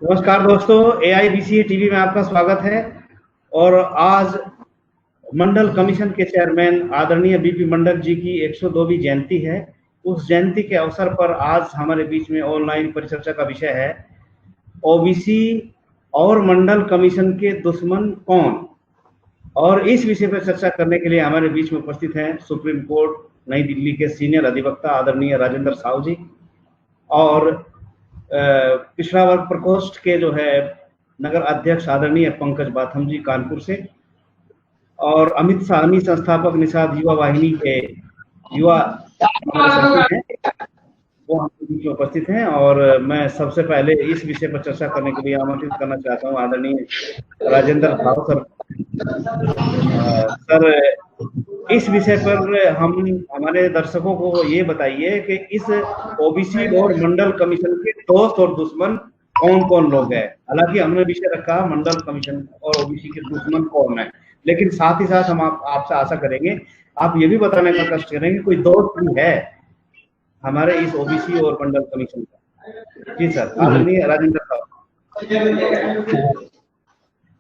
नमस्कार दोस्तों, एआईबीसी टीवी में आपका स्वागत है। और आज मंडल कमीशन के चेयरमैन आदरणीय बीपी मंडल जी की 102वीं जयंती है। उस जयंती के अवसर पर आज हमारे बीच में ऑनलाइन परिचर्चा का विषय है ओबीसी और मंडल कमीशन के दुश्मन कौन। और इस विषय पर चर्चा करने के लिए हमारे बीच में उपस्थित हैं सुप्रीम कोर्ट नई दिल्ली के सीनियर अधिवक्ता आदरणीय राजेंद्र साहू जी, और पिछड़ा वर्ग प्रकोष्ठ के जो है नगर अध्यक्ष आदरणीय पंकज बाथम जी कानपुर से, और अमित साहनी संस्थापक निषाद युवा वाहिनी के युवा सचिव हैं, वो हमारे बीच में उपस्थित हैं। और मैं सबसे पहले इस विषय पर चर्चा करने के लिए आमंत्रित करना चाहता हूं आदरणीय राजेंद्र साहू सर। सर, इस विषय पर हम हमारे दर्शकों को ये बताइए कि इस ओबीसी और मंडल कमीशन के दोस्त और दुश्मन कौन कौन लोग हैं। हालांकि हमने विषय रखा मंडल कमीशन और ओबीसी के दुश्मन कौन है, लेकिन साथ ही साथ हम आपसे आशा करेंगे आप ये भी बताने का कष्ट करेंगे कोई दोस्त भी है हमारे इस ओबीसी और मंडल कमीशन का। जी सर, आदरणीय राजेंद्र साहब।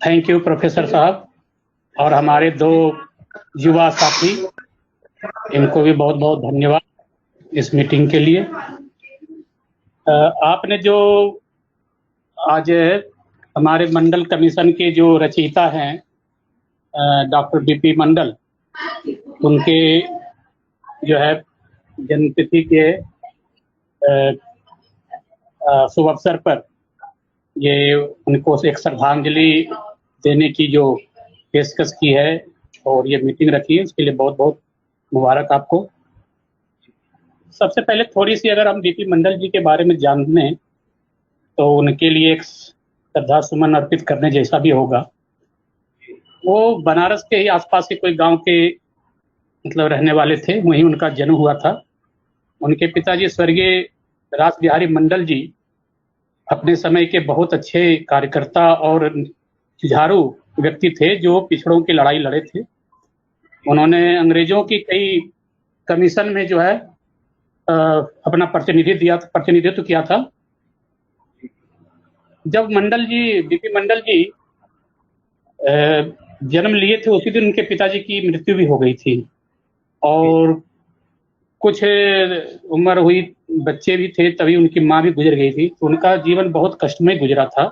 थैंक यू प्रोफेसर साहब, और हमारे दो युवा साथी, इनको भी बहुत बहुत धन्यवाद इस मीटिंग के लिए। आपने जो आज हमारे मंडल कमीशन के जो रचयिता हैं डॉक्टर बीपी मंडल, उनके जो है जन्मतिथि के शुभ अवसर पर ये उनको एक श्रद्धांजलि देने की जो पेशकश की है और ये मीटिंग रखी है, इसके लिए बहुत बहुत मुबारक आपको। सबसे पहले थोड़ी सी अगर हम बीपी मंडल जी के बारे में जान लें तो उनके लिए एक श्रद्धा सुमन अर्पित करने जैसा भी होगा। वो बनारस के ही आसपास के कोई गांव के मतलब रहने वाले थे, वहीं उनका जन्म हुआ था। उनके पिताजी स्वर्गीय रास बिहारी मंडल जी अपने समय के बहुत अच्छे कार्यकर्ता और जुझारू व्यक्ति थे जो पिछड़ों की लड़ाई लड़े थे। उन्होंने अंग्रेजों की कई कमीशन में जो है अपना प्रतिनिधित्व किया था। जब मंडल जी बीपी मंडल जी जन्म लिए थे उसी दिन उनके पिताजी की मृत्यु भी हो गई थी, और कुछ उम्र हुई, बच्चे भी थे, तभी उनकी माँ भी गुजर गई थी। तो उनका जीवन बहुत कष्टमय गुजरा था,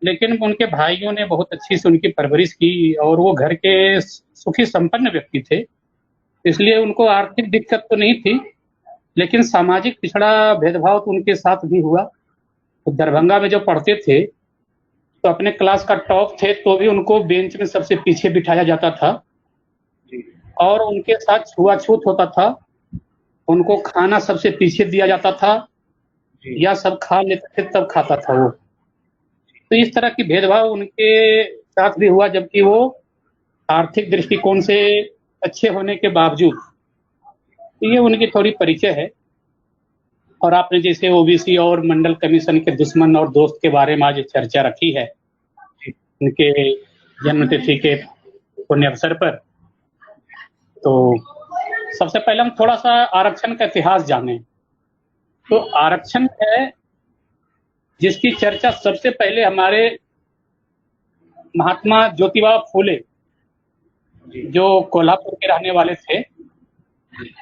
लेकिन उनके भाइयों ने बहुत अच्छी से उनकी परवरिश की, और वो घर के सुखी संपन्न व्यक्ति थे। इसलिए उनको आर्थिक दिक्कत तो नहीं थी, लेकिन सामाजिक पिछड़ा भेदभाव तो उनके साथ भी हुआ। तो दरभंगा में जब पढ़ते थे तो अपने क्लास का टॉप थे तो भी उनको बेंच में सबसे पीछे बिठाया जाता था, और उनके साथ छुआछूत होता था। उनको खाना सबसे पीछे दिया जाता था, या सब खा लेते थे तब खाता था वो। तो इस तरह की भेदभाव उनके साथ भी हुआ, जबकि वो आर्थिक दृष्टिकोण से अच्छे होने के बावजूद। तो ये उनकी थोड़ी परिचय है। और आपने जैसे ओबीसी और मंडल कमीशन के दुश्मन और दोस्त के बारे में आज चर्चा रखी है उनके जन्मतिथि के पुण्य अवसर पर, तो सबसे पहले हम थोड़ा सा आरक्षण का इतिहास जानें। तो आरक्षण है जिसकी चर्चा सबसे पहले हमारे महात्मा ज्योतिबा फूले, जो कोल्हापुर के रहने वाले थे,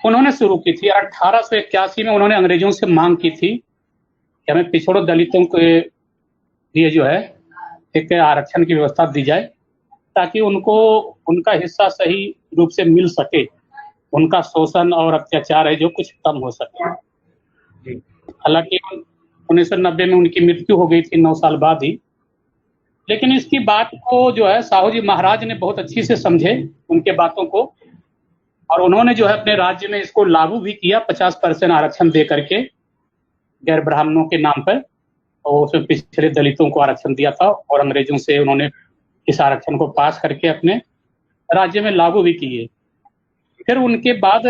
उन्होंने शुरू की थी। 1881 में उन्होंने अंग्रेजों से मांग की थी कि हमें पिछड़ों दलितों के लिए जो है एक आरक्षण की व्यवस्था दी जाए, ताकि उनको उनका हिस्सा सही रूप से मिल सके, उनका शोषण और अत्याचार है जो कुछ कम हो सके। हालांकि 1990 में उनकी मृत्यु हो गई थी 9 साल बाद ही, लेकिन इसकी बात को जो है साहू जी महाराज ने बहुत अच्छी से समझे उनके बातों को, और उन्होंने जो है अपने राज्य में इसको लागू भी किया। 50% आरक्षण दे करके गैर ब्राह्मणों के नाम पर, और उसमें पिछड़े दलितों को आरक्षण दिया था, और अंग्रेजों से उन्होंने इस आरक्षण को पास करके अपने राज्य में लागू भी किए। फिर उनके बाद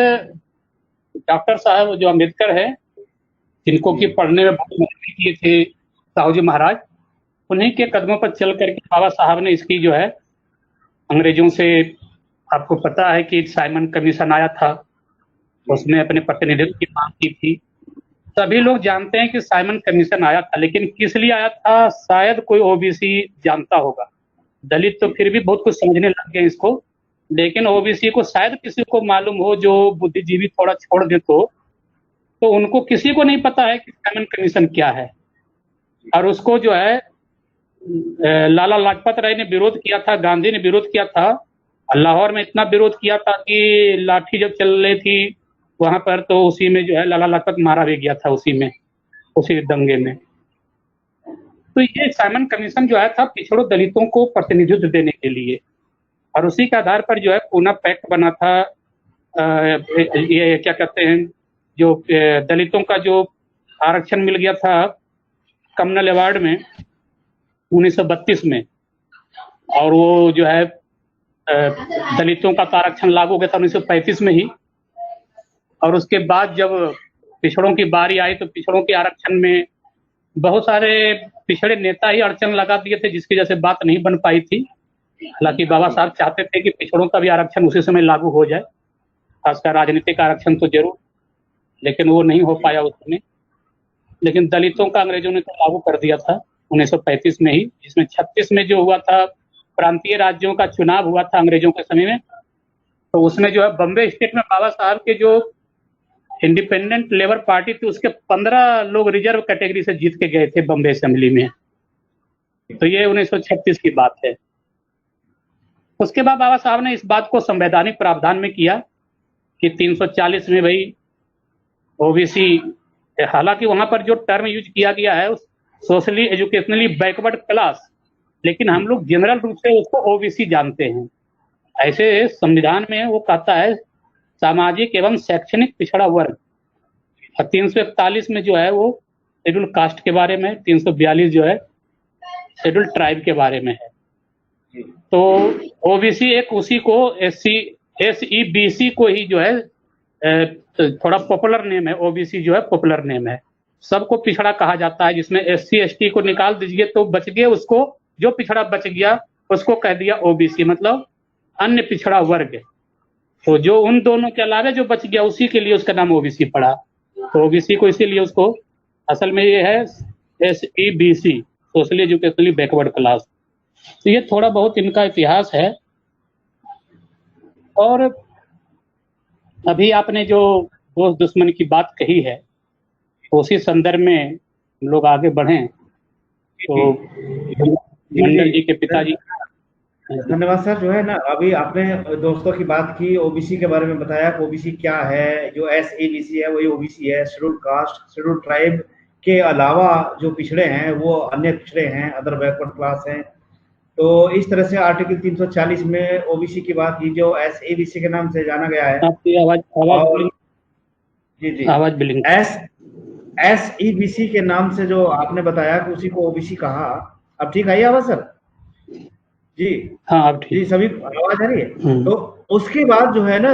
डॉक्टर साहब जो अम्बेडकर है, जिनको कि पढ़ने में बहुत मेहनत किए थे साहू जी महाराज, उन्हीं के कदमों पर चल करके बाबा साहब ने इसकी जो है अंग्रेजों से, आपको पता है कि साइमन कमीशन आया था, उसमें अपने प्रतिनिधित्व की मांग की थी, सभी लोग जानते हैं कि साइमन कमीशन आया था, लेकिन किस लिए आया था शायद कोई ओबीसी जानता होगा। दलित तो फिर भी बहुत कुछ समझने लग गए इसको, लेकिन ओबीसी को शायद किसी को मालूम हो, जो बुद्धिजीवी थोड़ा छोड़ दे तो उनको किसी को नहीं पता है कि साइमन कमीशन क्या है। और उसको जो है लाला लाजपत राय ने विरोध किया था, गांधी ने विरोध किया था, लाहौर में इतना विरोध किया था कि लाठी जब चल रही थी वहां पर, तो उसी में जो है लाला लाजपत मारा भी गया था, उसी दंगे में। तो ये साइमन कमीशन जो आया था पिछड़ों दलितों को प्रतिनिधित्व देने के लिए, और उसी के आधार पर जो है पूना पैक्ट बना था। ये क्या कहते हैं, जो दलितों का जो आरक्षण मिल गया था कम्युनल अवार्ड में 1932 में, और वो जो है दलितों का आरक्षण लागू हो गया था 1935 में ही। और उसके बाद जब पिछड़ों की बारी आई तो पिछड़ों के आरक्षण में बहुत सारे पिछड़े नेता ही अड़चन लगा दिए थे, जिसकी वजह से बात नहीं बन पाई थी। हालांकि बाबा साहब चाहते थे कि पिछड़ों का भी आरक्षण उसी समय लागू हो जाए, खासकर राजनीतिक आरक्षण तो जरूर, लेकिन वो नहीं हो पाया उस समय। लेकिन दलितों का अंग्रेजों ने तो लागू कर दिया था 1935 में ही, जिसमें 36 में जो हुआ था प्रांतीय राज्यों का चुनाव हुआ था अंग्रेजों के समय में, तो उसमें जो है बम्बे स्टेट में बाबा साहब के जो इंडिपेंडेंट लेबर पार्टी थी उसके 15 लोग रिजर्व कैटेगरी से जीत के गए थे बम्बे असेंबली में। तो ये 1936 की बात है। उसके बाद बाबा साहब ने इस बात को संवैधानिक प्रावधान में किया कि 340 में भाई ओबीसी, हालांकि वहां पर जो टर्म यूज किया गया है सोशली एजुकेशनली बैकवर्ड क्लास, लेकिन हम लोग जनरल रूप से उसको ओबीसी जानते हैं। ऐसे संविधान में वो कहता है सामाजिक एवं शैक्षणिक पिछड़ा वर्ग, और 341 में जो है वो शेड्यूल कास्ट के बारे में, 342 जो है शेड्यूल ट्राइब के बारे में है। तो ओबीसी एक उसी को SEBC को ही जो है थोड़ा पॉपुलर नेम है, ओबीसी जो है पॉपुलर नेम है, सबको पिछड़ा कहा जाता है, जिसमें SC ST को निकाल दीजिए तो बच गए, उसको जो पिछड़ा बच गया उसको कह दिया ओबीसी, मतलब अन्य पिछड़ा वर्ग। तो जो उन दोनों के अलावा जो बच गया उसी के लिए उसका नाम ओबीसी पड़ा। तो ओबीसी को इसीलिए उसको असल में ये है SEBC, socially educationally backward class. तो ये थोड़ा बहुत इनका इतिहास है। और अभी आपने जो दोस्त दुश्मन की बात कही है, उसी संदर्भ में हम लोग आगे बढ़ें तो मंडल जी के पिताजी। धन्यवाद सर। जो है ना, अभी आपने दोस्तों की बात की, ओबीसी के बारे में बताया कि ओबीसी क्या है। जो SEBC है वही ओबीसी है, शेड्यूल कास्ट शेड्यूल ट्राइब के अलावा जो पिछड़े हैं वो अन्य पिछड़े हैं, अदर बैकवर्ड क्लास हैं। तो इस तरह से आर्टिकल 340 में ओबीसी की बात की, जो SEBC के नाम से जाना गया है। आपकी आवाज जी आवाज बिलिंग SEBC के नाम से जो आपने बताया कि उसी को ओबीसी कहा। अब ठीक आई आवाज सर? जी हाँ, अब ठीक जी, सभी आवाज आ रही है। तो उसके बाद जो है ना,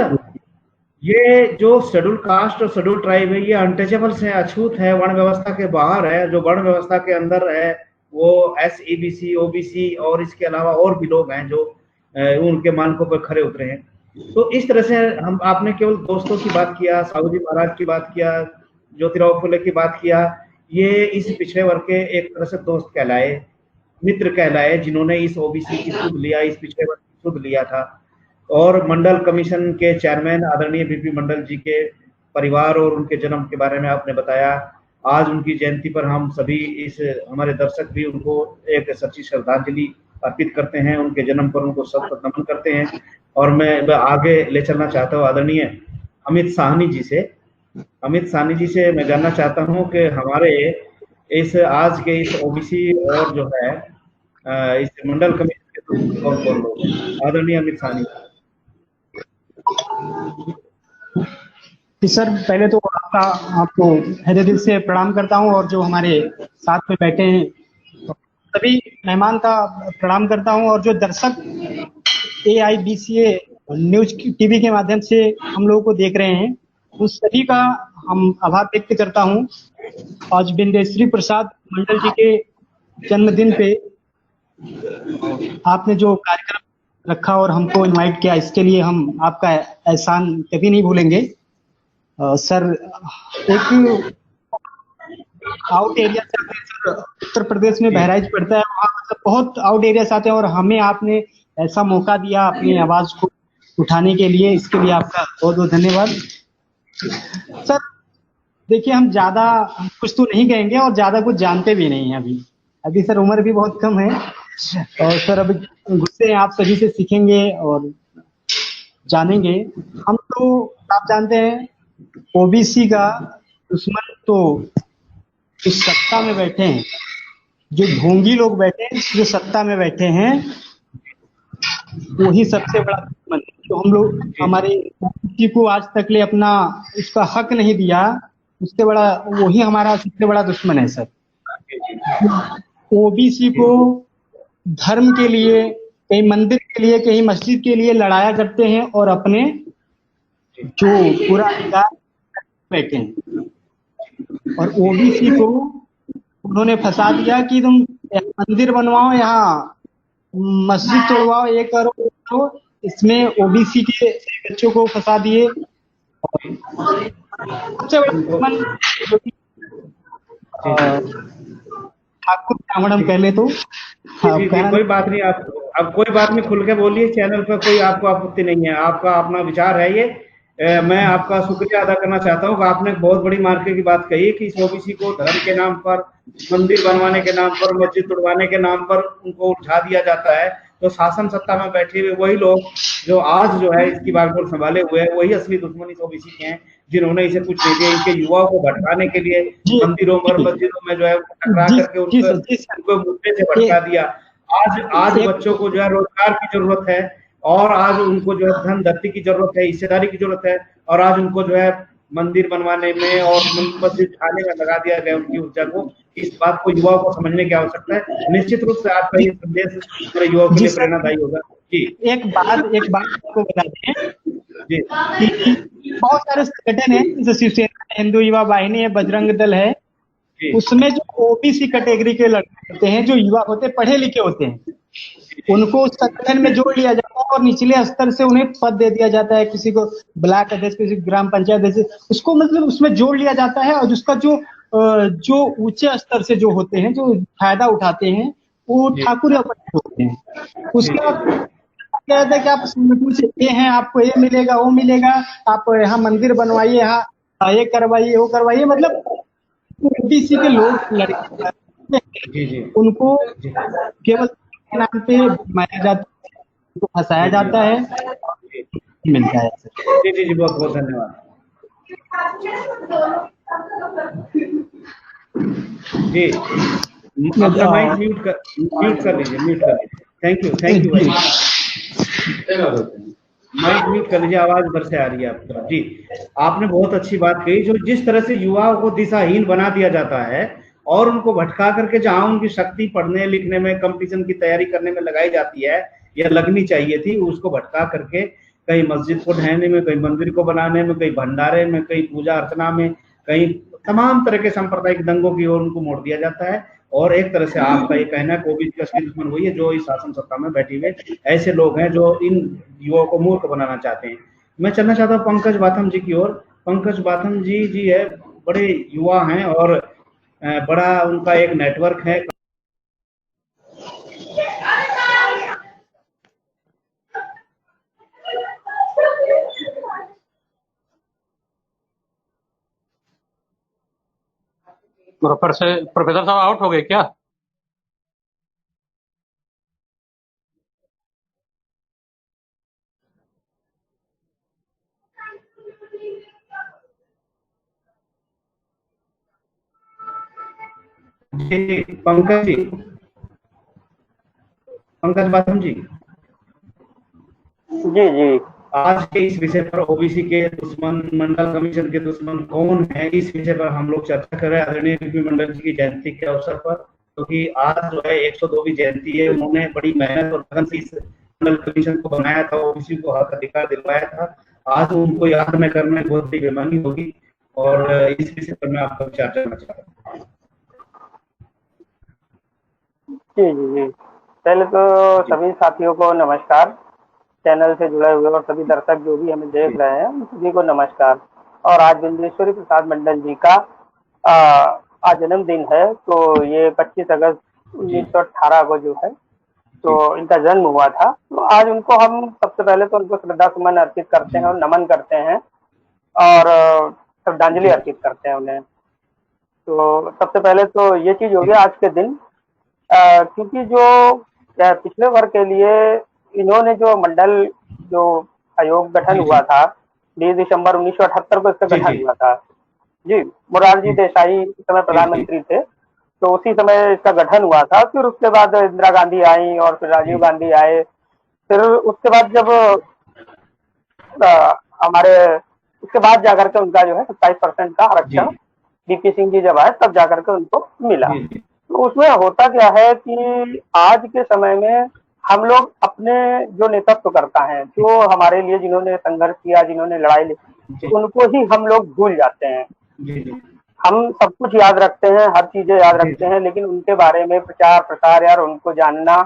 ये जो शेड्यूल कास्ट और शेड्यूल ट्राइब है ये अनटचेबल्स है, अछूत है, वर्ण व्यवस्था के बाहर है। जो वर्ण व्यवस्था के अंदर है वो SEBC OBC और इसके अलावा और भी लोग हैं जो उनके मानकों पर खरे उतरे हैं। तो इस तरह से आपने केवल दोस्तों की बात किया, साहू जी महाराज की बात किया, ज्योतिराव फुले की बात किया, ये इस पिछड़े वर्ग के एक तरह से दोस्त कहलाए, मित्र कहलाए, जिन्होंने इस ओबीसी की सुध लिया, इस पिछड़े वर्ग की सुध लिया था। और मंडल कमीशन के चेयरमैन आदरणीय बीपी मंडल जी के परिवार और उनके जन्म के बारे में आपने बताया। आज उनकी जयंती पर हम सभी हमारे दर्शक भी उनको एक सच्ची श्रद्धांजलि अर्पित करते हैं, उनके जन्म पर उनको सत नमन करते हैं। और मैं आगे ले चलना चाहता हूँ आदरणीय अमित साहनी जी से मैं जानना चाहता हूँ कि हमारे इस आज के इस ओबीसी और जो है इस मंडल कमीशन के कौन कौन लोग हैं। आदरणीय अमित साहनी सर, पहले तो आपको हृदय दिल से प्रणाम करता हूं, और जो हमारे साथ में बैठे हैं सभी मेहमान का प्रणाम करता हूं, और जो दर्शक AIBCA न्यूज टीवी के माध्यम से हम लोगों को देख रहे हैं उस सभी का हम आभार व्यक्त करता हूं। आज बिंदेश्वरी प्रसाद मंडल जी के जन्मदिन पे आपने जो कार्यक्रम रखा और हमको इनवाइट किया, इसके लिए हम आपका एहसान कभी नहीं भूलेंगे। सर, एक आउट एरिया से आते हैं सर, उत्तर प्रदेश में बहराइच पड़ता है, वहाँ मतलब बहुत आउट एरिया से आते हैं और हमें आपने ऐसा मौका दिया अपनी आवाज को उठाने के लिए, इसके लिए आपका बहुत बहुत धन्यवाद सर। देखिए हम ज्यादा कुछ तो नहीं कहेंगे और ज्यादा कुछ जानते भी नहीं हैं अभी अभी सर, उम्र भी बहुत कम है और सर अभी गुस्से आप सभी से सीखेंगे और जानेंगे। हम तो आप जानते हैं ओबीसी का दुश्मन तो इस सत्ता में बैठे हैं, जो ढोंगी लोग बैठे हैं जो सत्ता में बैठे हैं वही सबसे बड़ा दुश्मन है। जो हम लोग हमारे ओबीसी को आज तक ले अपना उसका हक नहीं दिया, उससे बड़ा वही हमारा सबसे बड़ा दुश्मन है सर। ओबीसी को धर्म के लिए, कहीं मंदिर के लिए, कहीं मस्जिद के लिए लड़ाया करते हैं और अपने जो पूरा अधिकार बैठे हैं। और ओबीसी को उन्होंने फंसा दिया कि तुम मंदिर बनवाओ, यहाँ मस्जिद तोड़वाओ, ये करो वो करो, इसमें ओबीसी के बच्चों को फंसा दिए। सबसे बड़ा दुश्मन ठाकुर ब्राह्मण कह ले तो कोई बात नहीं, आप अब कोई बात नहीं, खुल के बोलिए, चैनल पर कोई आपको आपत्ति नहीं है, आपका अपना विचार है ये। मैं आपका शुक्रिया अदा करना चाहता हूँ कि आपने बहुत बड़ी मार्के की बात कही कि इस ओबीसी को धर्म के नाम पर, मंदिर बनवाने के नाम पर, मस्जिद तोड़वाने के नाम पर उनको उठा दिया जाता है। तो शासन सत्ता में बैठे हुए वही लोग जो आज जो है इसकी बागडोर संभाले हुए हैं, वही असली दुश्मन इस ओबीसी के हैं, जिन्होंने इसे कुछ नहीं दिया। इनके युवाओं को भटकाने के लिए मंदिरों में, मस्जिदों में जो है टकरा करके उनको मुद्दे से भटका दिया। आज बच्चों को जो है रोजगार की जरूरत है और आज उनको जो है धन धरती की जरूरत है, हिस्सेदारी की जरूरत है, और आज उनको जो है मंदिर बनवाने में और मस्जिद ढाने में लगा दिया गया उनकी ऊर्जा को। इस बात को युवाओं को समझने की आवश्यकता है। निश्चित रूप से आपका ये संदेश पूरे युवाओं के लिए प्रेरणादायी होगा। जी एक बात आपको बता दें जी, बहुत सारे संगठन है जैसे शिवसेना, हिंदू युवा वाहिनी है, बजरंग दल है, उसमें जो ओबीसी कैटेगरी के लड़के होते हैं, जो युवा होते हैं, पढ़े लिखे होते हैं, उनको उस संगठन में जोड़ लिया जाता है और निचले स्तर से उन्हें पद दे दिया जाता है, किसी को ब्लॉक अध्यक्ष, किसी को ग्राम पंचायत अध्यक्ष, उसको मतलब उसमें जोड़ लिया जाता है। और उसका जो ऊंचे स्तर से जो होते हैं, जो फायदा उठाते हैं, वो ठाकुर या पंडित होते हैं। उसके बाद क्या होता है कि आप संगठन से ये हैं, आपको ये मिलेगा, वो मिलेगा, आप यहाँ मंदिर बनवाइए, यहाँ ये करवाइए, वो करवाइए, मतलब ओबीसी के लोग लड़के उनको केवल नाम पे मारा जाता है, उनको फंसाया जाता है, मिलता है। जी बहुत बहुत धन्यवाद जी। अपना माइक म्यूट कर लीजिए। थैंक यू भाई, माइक म्यूट कर लीजिए, आवाज उधर से आ रही है आपकी तरफ। जी आपने बहुत अच्छी बात कही, जो जिस तरह से युवाओं को दिशाहीन बना दिया जाता है और उनको भटका करके जहां उनकी शक्ति पढ़ने लिखने में, कंपटीशन की तैयारी करने में लगाई जाती है या लगनी चाहिए थी, उसको भटका करके कहीं मस्जिद को ढहने में, कहीं मंदिर को बनाने में, कहीं भंडारे में, कहीं पूजा अर्चना में, कहीं तमाम तरह के सांप्रदायिक दंगों की ओर उनको मोड़ दिया जाता है। और एक तरह से आपका ये कहना है ओबीसी का असली दुश्मन वही है जो इस शासन सत्ता में बैठे हुए ऐसे लोग हैं जो इन युवाओं को मूर्ख बनाना चाहते हैं। मैं चलना चाहता हूँ पंकज बाथम जी की ओर। पंकज बाथम जी है, बड़े युवा हैं और बड़ा उनका एक नेटवर्क है। प्रोफेसर साहब आउट हो गए क्या? जी पंकज बाथम जी जी आज के इस विषय पर ओबीसी के दुश्मन, मंडल कमीशन के दुश्मन कौन है, इस विषय पर हम लोग चर्चा कर रहे हैं आदरणीय बीपी मंडल जी की जयंती के अवसर पर, क्योंकि आज जो है 102वीं जयंती है। उन्होंने बड़ी मेहनत और लगन से इस मंडल कमीशन को बनाया था, ओबीसी को हक अधिकार दिलवाया था। आज उनको याद में करना बहुत बड़ी बेमानी होगी और इस विषय पर मैं आपका विचार करना चाहता हूँ। जी पहले तो सभी साथियों को नमस्कार, चैनल से जुड़े हुए और सभी दर्शक जो भी हमें देख रहे हैं उन सभी को नमस्कार। और आज बिंदेश्वरी प्रसाद मंडल जी का आज जन्मदिन है, तो ये 25 अगस्त 1918 को जो है तो इनका जन्म हुआ था। तो आज उनको हम सबसे पहले तो उनको श्रद्धा सुमन अर्पित करते हैं और नमन करते हैं और श्रद्धांजलि अर्पित करते हैं उन्हें। तो सबसे पहले तो ये चीज हो गया आज के दिन, क्योंकि जो पिछले वर्ग के लिए इन्होंने जो मंडल जो आयोग गठन हुआ था 20 दिसंबर 1978 को इसका गठन हुआ था जी। मोरारजी देसाई उस समय प्रधानमंत्री थे, तो उसी समय इसका गठन हुआ था। फिर उसके बाद इंदिरा गांधी आई और फिर राजीव गांधी आए। फिर उसके बाद जब हमारे उसके बाद जाकर के उनका जो है 27% का आरक्षण डीपी सिंह जी जब आए तब जाकर के उनको मिला। तो उसमें होता क्या है कि आज के समय में हम लोग अपने जो नेतृत्व करता है, जो हमारे लिए जिन्होंने संघर्ष किया, जिन्होंने लड़ाई लड़ी, उनको ही हम लोग भूल जाते हैं। हम सब कुछ याद रखते हैं, हर चीजें याद रखते हैं, लेकिन उनके बारे में प्रचार प्रसार यार उनको जानना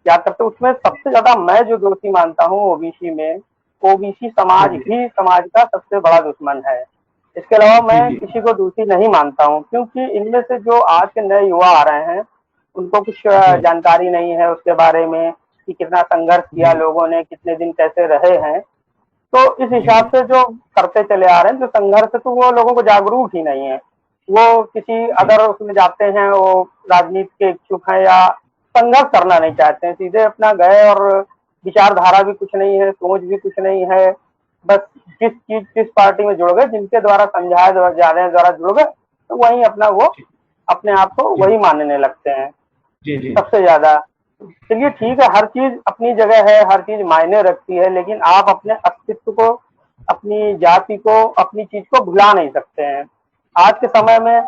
याद करते। उसमें सबसे ज्यादा मैं जो दोषी मानता हूँ ओबीसी में, ओबीसी समाज ही समाज का सबसे बड़ा दुश्मन है। इसके अलावा मैं किसी को दोषी नहीं मानता हूँ, क्योंकि इनमें से जो आज के नए युवा आ रहे हैं उनको कुछ जानकारी नहीं है उसके बारे में कि कितना संघर्ष किया लोगों ने, कितने दिन कैसे रहे हैं। तो इस हिसाब से जो करते चले आ रहे हैं जो संघर्ष, तो वो लोगों को जागरूक ही नहीं है। वो किसी अगर उसमें जाते हैं, वो राजनीति के इच्छुक हैं या संघर्ष करना नहीं चाहते हैं, सीधे अपना गए और विचारधारा भी कुछ नहीं है, सोच भी कुछ नहीं है, बस किस पार्टी में जुड़ गए, जिनके द्वारा समझाए जाने द्वारा जुड़ गए, तो वही अपना वो अपने आप को वही मानने लगते हैं सबसे ज्यादा। चलिए ठीक है, हर चीज अपनी जगह है, हर चीज मायने रखती है, लेकिन आप अपने अस्तित्व को, अपनी जाति को, अपनी चीज को भुला नहीं सकते हैं। आज के समय में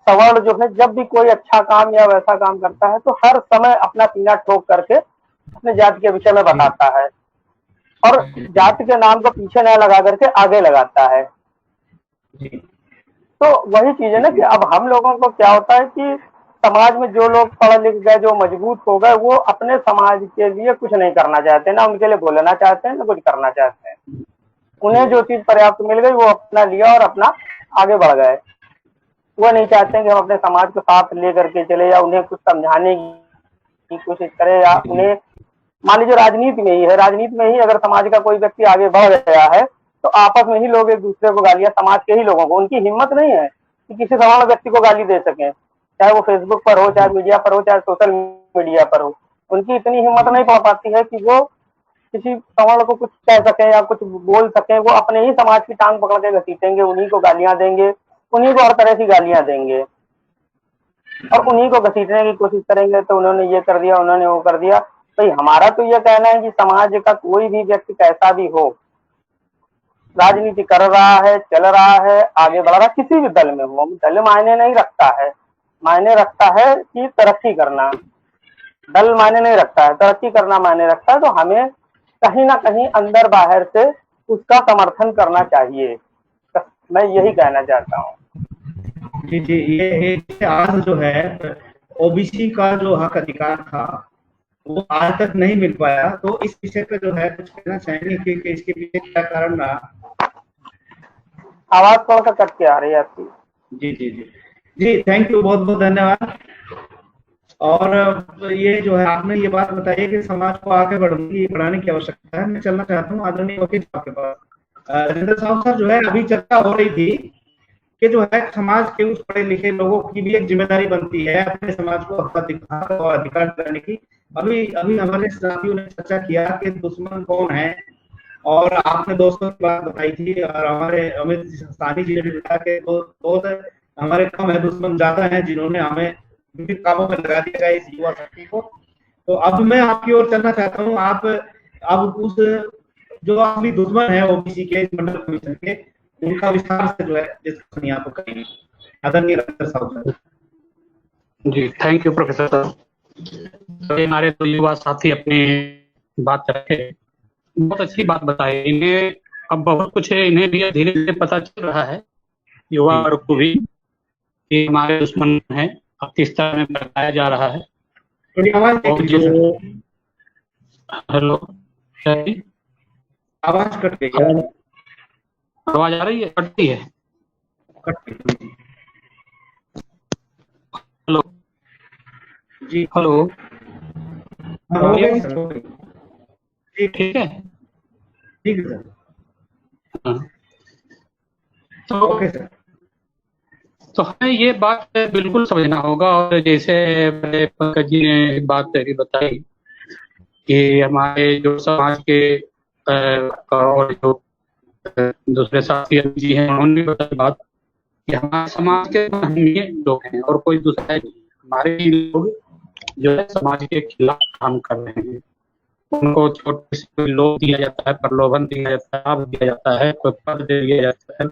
सवर्ण जो है जब भी कोई अच्छा काम या वैसा काम करता है तो हर समय अपना सीना ठोक करके अपने जाति के विषय में बताता है और जाति के नाम को पीछे न लगा करके आगे लगाता है। तो वही चीज है ना कि अब हम लोगों को क्या होता है कि समाज में जो लोग पढ़ लिख गए, जो मजबूत हो गए, वो अपने समाज के लिए कुछ नहीं करना चाहते, ना उनके लिए बोलना चाहते हैं, ना कुछ करना चाहते हैं। उन्हें जो चीज पर्याप्त मिल गई वो अपना लिया और अपना आगे बढ़ गए। वो नहीं चाहते हैं कि हम अपने समाज को साथ लेकर के चले या उन्हें कुछ समझाने की कोशिश करें, या उन्हें मान लीजिए राजनीति में ही है, राजनीति में ही अगर समाज का कोई व्यक्ति आगे बढ़ गया है तो आपस में ही लोग एक दूसरे को गालियां, समाज के ही लोगों को, उनकी हिम्मत नहीं है कि किसी सवर्ण व्यक्ति को गाली दे सके, चाहे वो फेसबुक पर हो, चाहे मीडिया पर हो, चाहे सोशल मीडिया पर हो। उनकी इतनी हिम्मत नहीं पड़ पाती है कि वो किसी सवर्ण को कुछ कह सके या कुछ बोल सके। वो अपने ही समाज की टांग पकड़ के घसीटेंगे, उन्हीं को गालियां देंगे, उन्हीं को हर तरह की गालियां देंगे और उन्हीं को घसीटने की कोशिश करेंगे। तो उन्होंने ये कर दिया, उन्होंने वो कर दिया। भाई हमारा तो ये कहना है कि समाज का कोई भी व्यक्ति कैसा भी हो, राजनीति कर रहा है, चल रहा है, आगे बढ़ रहा है, किसी भी दल में हो, दल मायने नहीं रखता है, मायने रखता है कि तरक्की करना। दल मायने नहीं रखता है, तरक्की करना मायने रखता है। तो हमें कहीं ना कहीं अंदर बाहर से उसका समर्थन करना चाहिए, मैं यही कहना चाहता हूँ। जी जी, ये आज जो है ओबीसी का जो हक अधिकार था वो आज तक नहीं मिल पाया। तो इस विषय पे जो है कुछ कहना चाहेंगे कि इसके पीछे क्या कारण रहा? आवाज थोड़ा सा कट के आ रही है आपकी। जी जी जी जी, थैंक यू, बहुत बहुत धन्यवाद। और ये जो है आपने ये बात बताई कि समाज को आगे बढ़ाने की आवश्यकता है। मैं चलना चाहता हूँ आदरणीय वकील साहब के पास। राजेंद्र साहब सर, जो है अभी चर्चा हो रही थी कि जो है समाज के उस पढ़े लिखे लोगों की भी एक जिम्मेदारी बनती है अपने समाज को अधिकार करने की। अभी हमारे साथियों ने चर्चा किया कि दुश्मन कौन है, और आपने दोस्तों की बात बताई थी, और हमारे अमित सानी जी ने भी बताया कि दोस्त हमारे कम है, दुश्मन ज्यादा है जिन्होंने हमें विभिन्न कामों में लगा दिया है इस युवा शक्ति को। तो अब मैं आपकी ओर चलना चाहता हूँ। आप अब उस जो असली दुश्मन है ओबीसी के मंडल कमीशन के, उनका विस्तार से जो है डिस्कशन यहाँ पर करेंगे। आदरणीय साहब। जी, थैंक यू प्रोफेसर साहब। हमारे तो युवा साथी अपनी बात रखे, बहुत अच्छी बात बताई। इन्हें अब बहुत कुछ है, इन्हें भी धीरे धीरे पता चल रहा है, युवा वर्ग को भी, कि हमारे दुश्मन है। अब किस तरह में बताया जा रहा है। और जो हेलो, आवाज कट गई, आवाज आ रही है? कटती है। जी हेलो, हाँ, हो गई सर, हो गई। जी ठीक है। ठीक है सर, हाँ, तो ओके सर। तो हमें ये बात बिल्कुल समझना होगा। और जैसे मेरे पंकज जी ने एक बात अभी बताई कि हमारे जो समाज के और जो दूसरे साथी जी हैं, उन्होंने भी बताई बात कि हमारे समाज के हम ये लोग हैं और कोई दूसरा नहीं। हमारे ही लोग जो है समाज के खिलाफ काम कर रहे हैं। उनको छोटे से कोई लोभ दिया जाता है, प्रलोभन दिया जाता है, लाभ दिया जाता है, कोई पद दे दिया जाता है,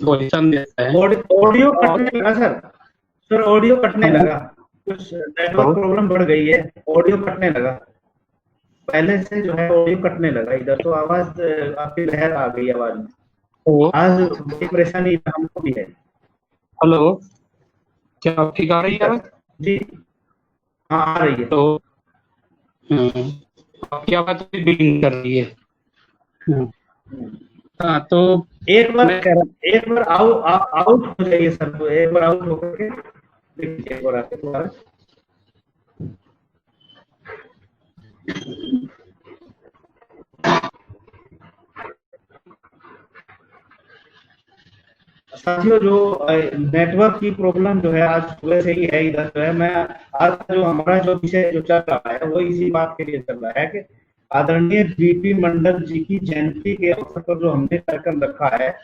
पोजीशन देता है। ऑडियो कटने लगा सर, सर ऑडियो कटने लगा, कुछ नेटवर्क प्रॉब्लम बढ़ गई है, ऑडियो कटने लगा। पहले से जो है ऑडियो कटने लगा इधर, तो आवाज आपकी लहर आ गई आवाज में। तो आज बड़ी परेशानी हमको भी है। हेलो, क्या ठीक आ रही है आवाज? जी हाँ, आ रही है। तो आपकी आवाज भी बिलिंग कर रही है। हाँ, तो एक बार मैं कह रहा एक बार आउट हो जाइए सर, तो एक बार आउट होकर के देखिए, एक बार आके दोबारा। साथियों, जो नेटवर्क की प्रॉब्लम जो है आज सुबह से ही है इधर जो है। मैं आज का जो हमारा जो विषय जो चल रहा है वो इसी बात के लिए चल रहा है कि आदरणीय बीपी मंडल जी की जयंती के अवसर पर जो हमने कार्यक्रम रखा है,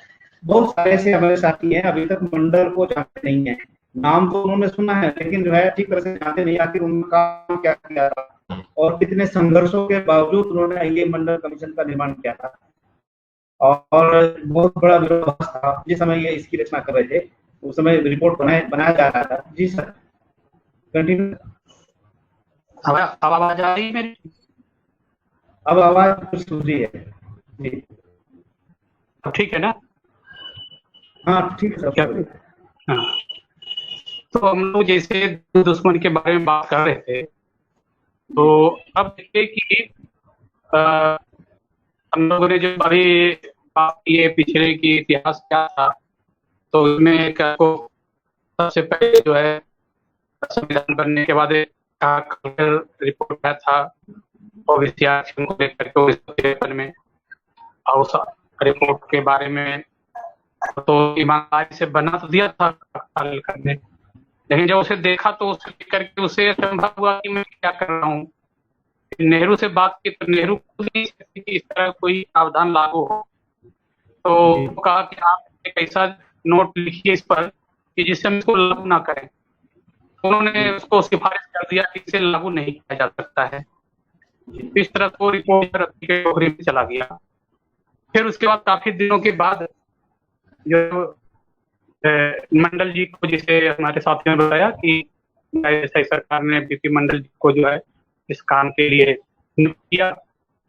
बहुत सारे ऐसे हमारे साथी हैं अभी तक मंडल को जानते नहीं है। नाम तो उन्होंने सुना है लेकिन जो है ठीक तरह से जानते नहीं आखिर उनका काम क्या किया था और कितने संघर्षों के बावजूद उन्होंने ये मंडल कमीशन का निर्माण किया था। और बहुत बड़ा विरोधाभास था जिस समय ये इसकी रचना कर रहे थे, उस समय रिपोर्ट बनाया जा रहा था। जी सर, कंटिन्यू। अब आवाज आ रही है मेरी? अब आवाज कुछ सुन रही है जी। ठीक है ना? हाँ ठीक है क्या? सर। हाँ, तो हम लोग जैसे दुश्मन के बारे में बात कर रहे थे, तो अब देखिए कि हम लोगों ने जो अभी बात की है पिछले की इतिहास क्या था, तो उसमें एक आपको सबसे पहले जो है संविधान बनने के बाद रिपोर्ट आया था ओबीसी आरक्षण को लेकर के 1953 में, और उस रिपोर्ट के बारे में तो ईमानदारी से बना तो दिया था हल करने, लेकिन जब उसे देखा तो उसे लेकर के उसे संभव हुआ कि मैं क्या कर रहा हूँ। नेहरू से बात की तो नेहरू खुद नहीं सकती कि इस तरह कोई प्रावधान लागू हो, तो कहा कि आप एक ऐसा नोट लिखिए इस पर कि जिससे हम इसको लागू ना करें। उन्होंने उसको सिफारिश कर दिया कि इसे लागू नहीं किया जा सकता है। इस तरह को रिपोर्ट के टोकरी में चला गया। फिर उसके बाद काफी दिनों के बाद जो मंडल जी को, जिसे हमारे साथियों ने बताया कि सरकार ने बीपी मंडल जी को जो है इस काम के लिए नियुक्त किया,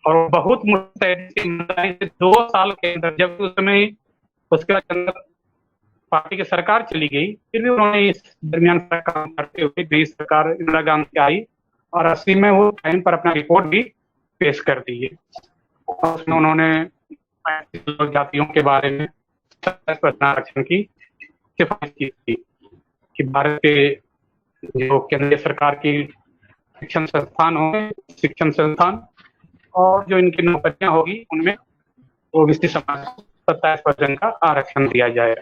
और बहुत मुस्तैदी से 2 साल के अंदर, जब उस समय उसके बाद पार्टी की सरकार चली गई, फिर भी उन्होंने इस दरमियान काम करते हुए नई सरकार इंदिरा गांधी आई और 80 में वो टाइम पर अपना रिपोर्ट भी पेश कर दी है। उसमें उन्होंने जातियों के बारे में आरक्षण की सिफारिश की थी कि भारत के जो केंद्रीय सरकार की शिक्षण संस्थान होंगे, शिक्षण संस्थान और जो इनकी नौकरियां होगी उनमें ओबीसी समाज 27% का आरक्षण दिया जाए।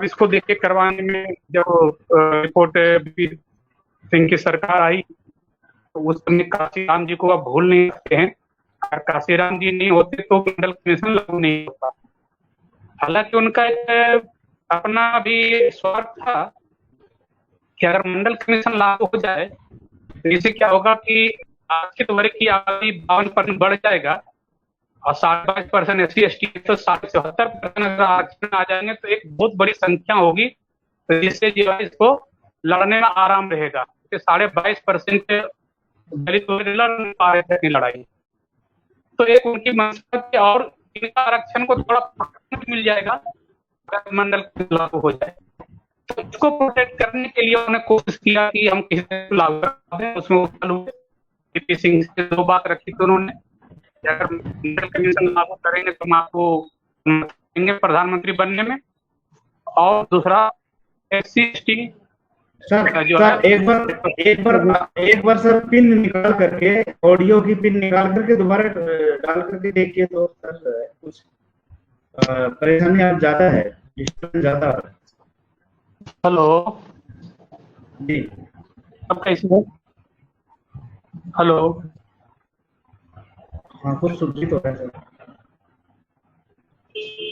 इसको देख के करवाने में जब रिपोर्ट बीपी सिंह की सरकार आई तो उस समय काशीराम जी को आप भूल नहीं सकते हैं। अगर काशीराम जी नहीं होते तो मंडल कमीशन लागू नहीं होता। हालांकि उनका एक अपना भी स्वार्थ था कि अगर मंडल कमीशन लागू हो जाए तो इससे क्या होगा कि आरक्षित वर्ग की आबादी 52% बढ़ जाएगा और 22% SC/ST तो 74% अगर आरक्षण आ जाएंगे तो एक बहुत बड़ी संख्या होगी, तो जिससे जो है इसको लड़ने में आराम रहेगा। 22.5% दलित लड़ नहीं पा रहे थे अपनी लड़ाई, तो एक उनकी मंशा थी और इनका आरक्षण को थोड़ा प्रोटेक्शन मिल जाएगा अगर मंडल लागू हो जाए। तो इसको प्रोटेक्ट करने के लिए उन्होंने कोशिश किया कि हम किसी लागू कर दें। उसमें बीपी सिंह से 2 बात रखी थी उन्होंने, अगर मंडल कमीशन लागू करेंगे तो हम आपको देंगे प्रधानमंत्री बनने में, और दूसरा SC/ST सर जो है सर एक बार सर पिन निकाल करके, ऑडियो की पिन निकाल करके दोबारा डाल करके देखिए तो सर कुछ परेशानी आप ज्यादा है, डिस्टर्बेंस ज्यादा है। हेलो, जी अब कैसे है? हेलो, हाँ, कुछ सुधी तो है सर।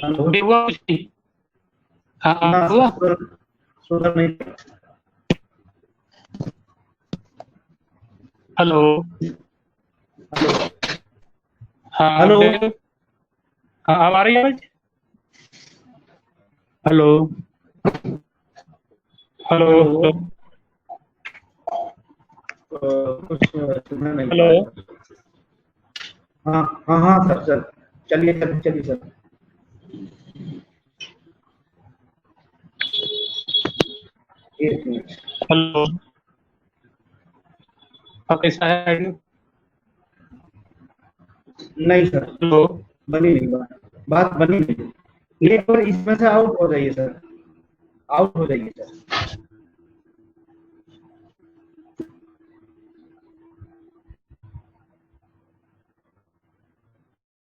हेलो, अभी हुआ कुछ नहीं? हाँ ना हुआ। सुधर नहीं। हेलो, हेलो हाँ हेलो हाँ, अब आ रही है आवाज? हेलो हेलो हेलो, हेलो कुछ सुनना नहीं पा हेलो। रहा है। हाँ हाँ हाँ सर सर, चलिए चलिए चलिए सर। एक मिनट। हेलो, अब कैसा है? नहीं सर, हेलो, बनी नहीं बात बनी नहीं। एक बार इसमें से आउट हो जाइए सर, आउट हो जाइए सर।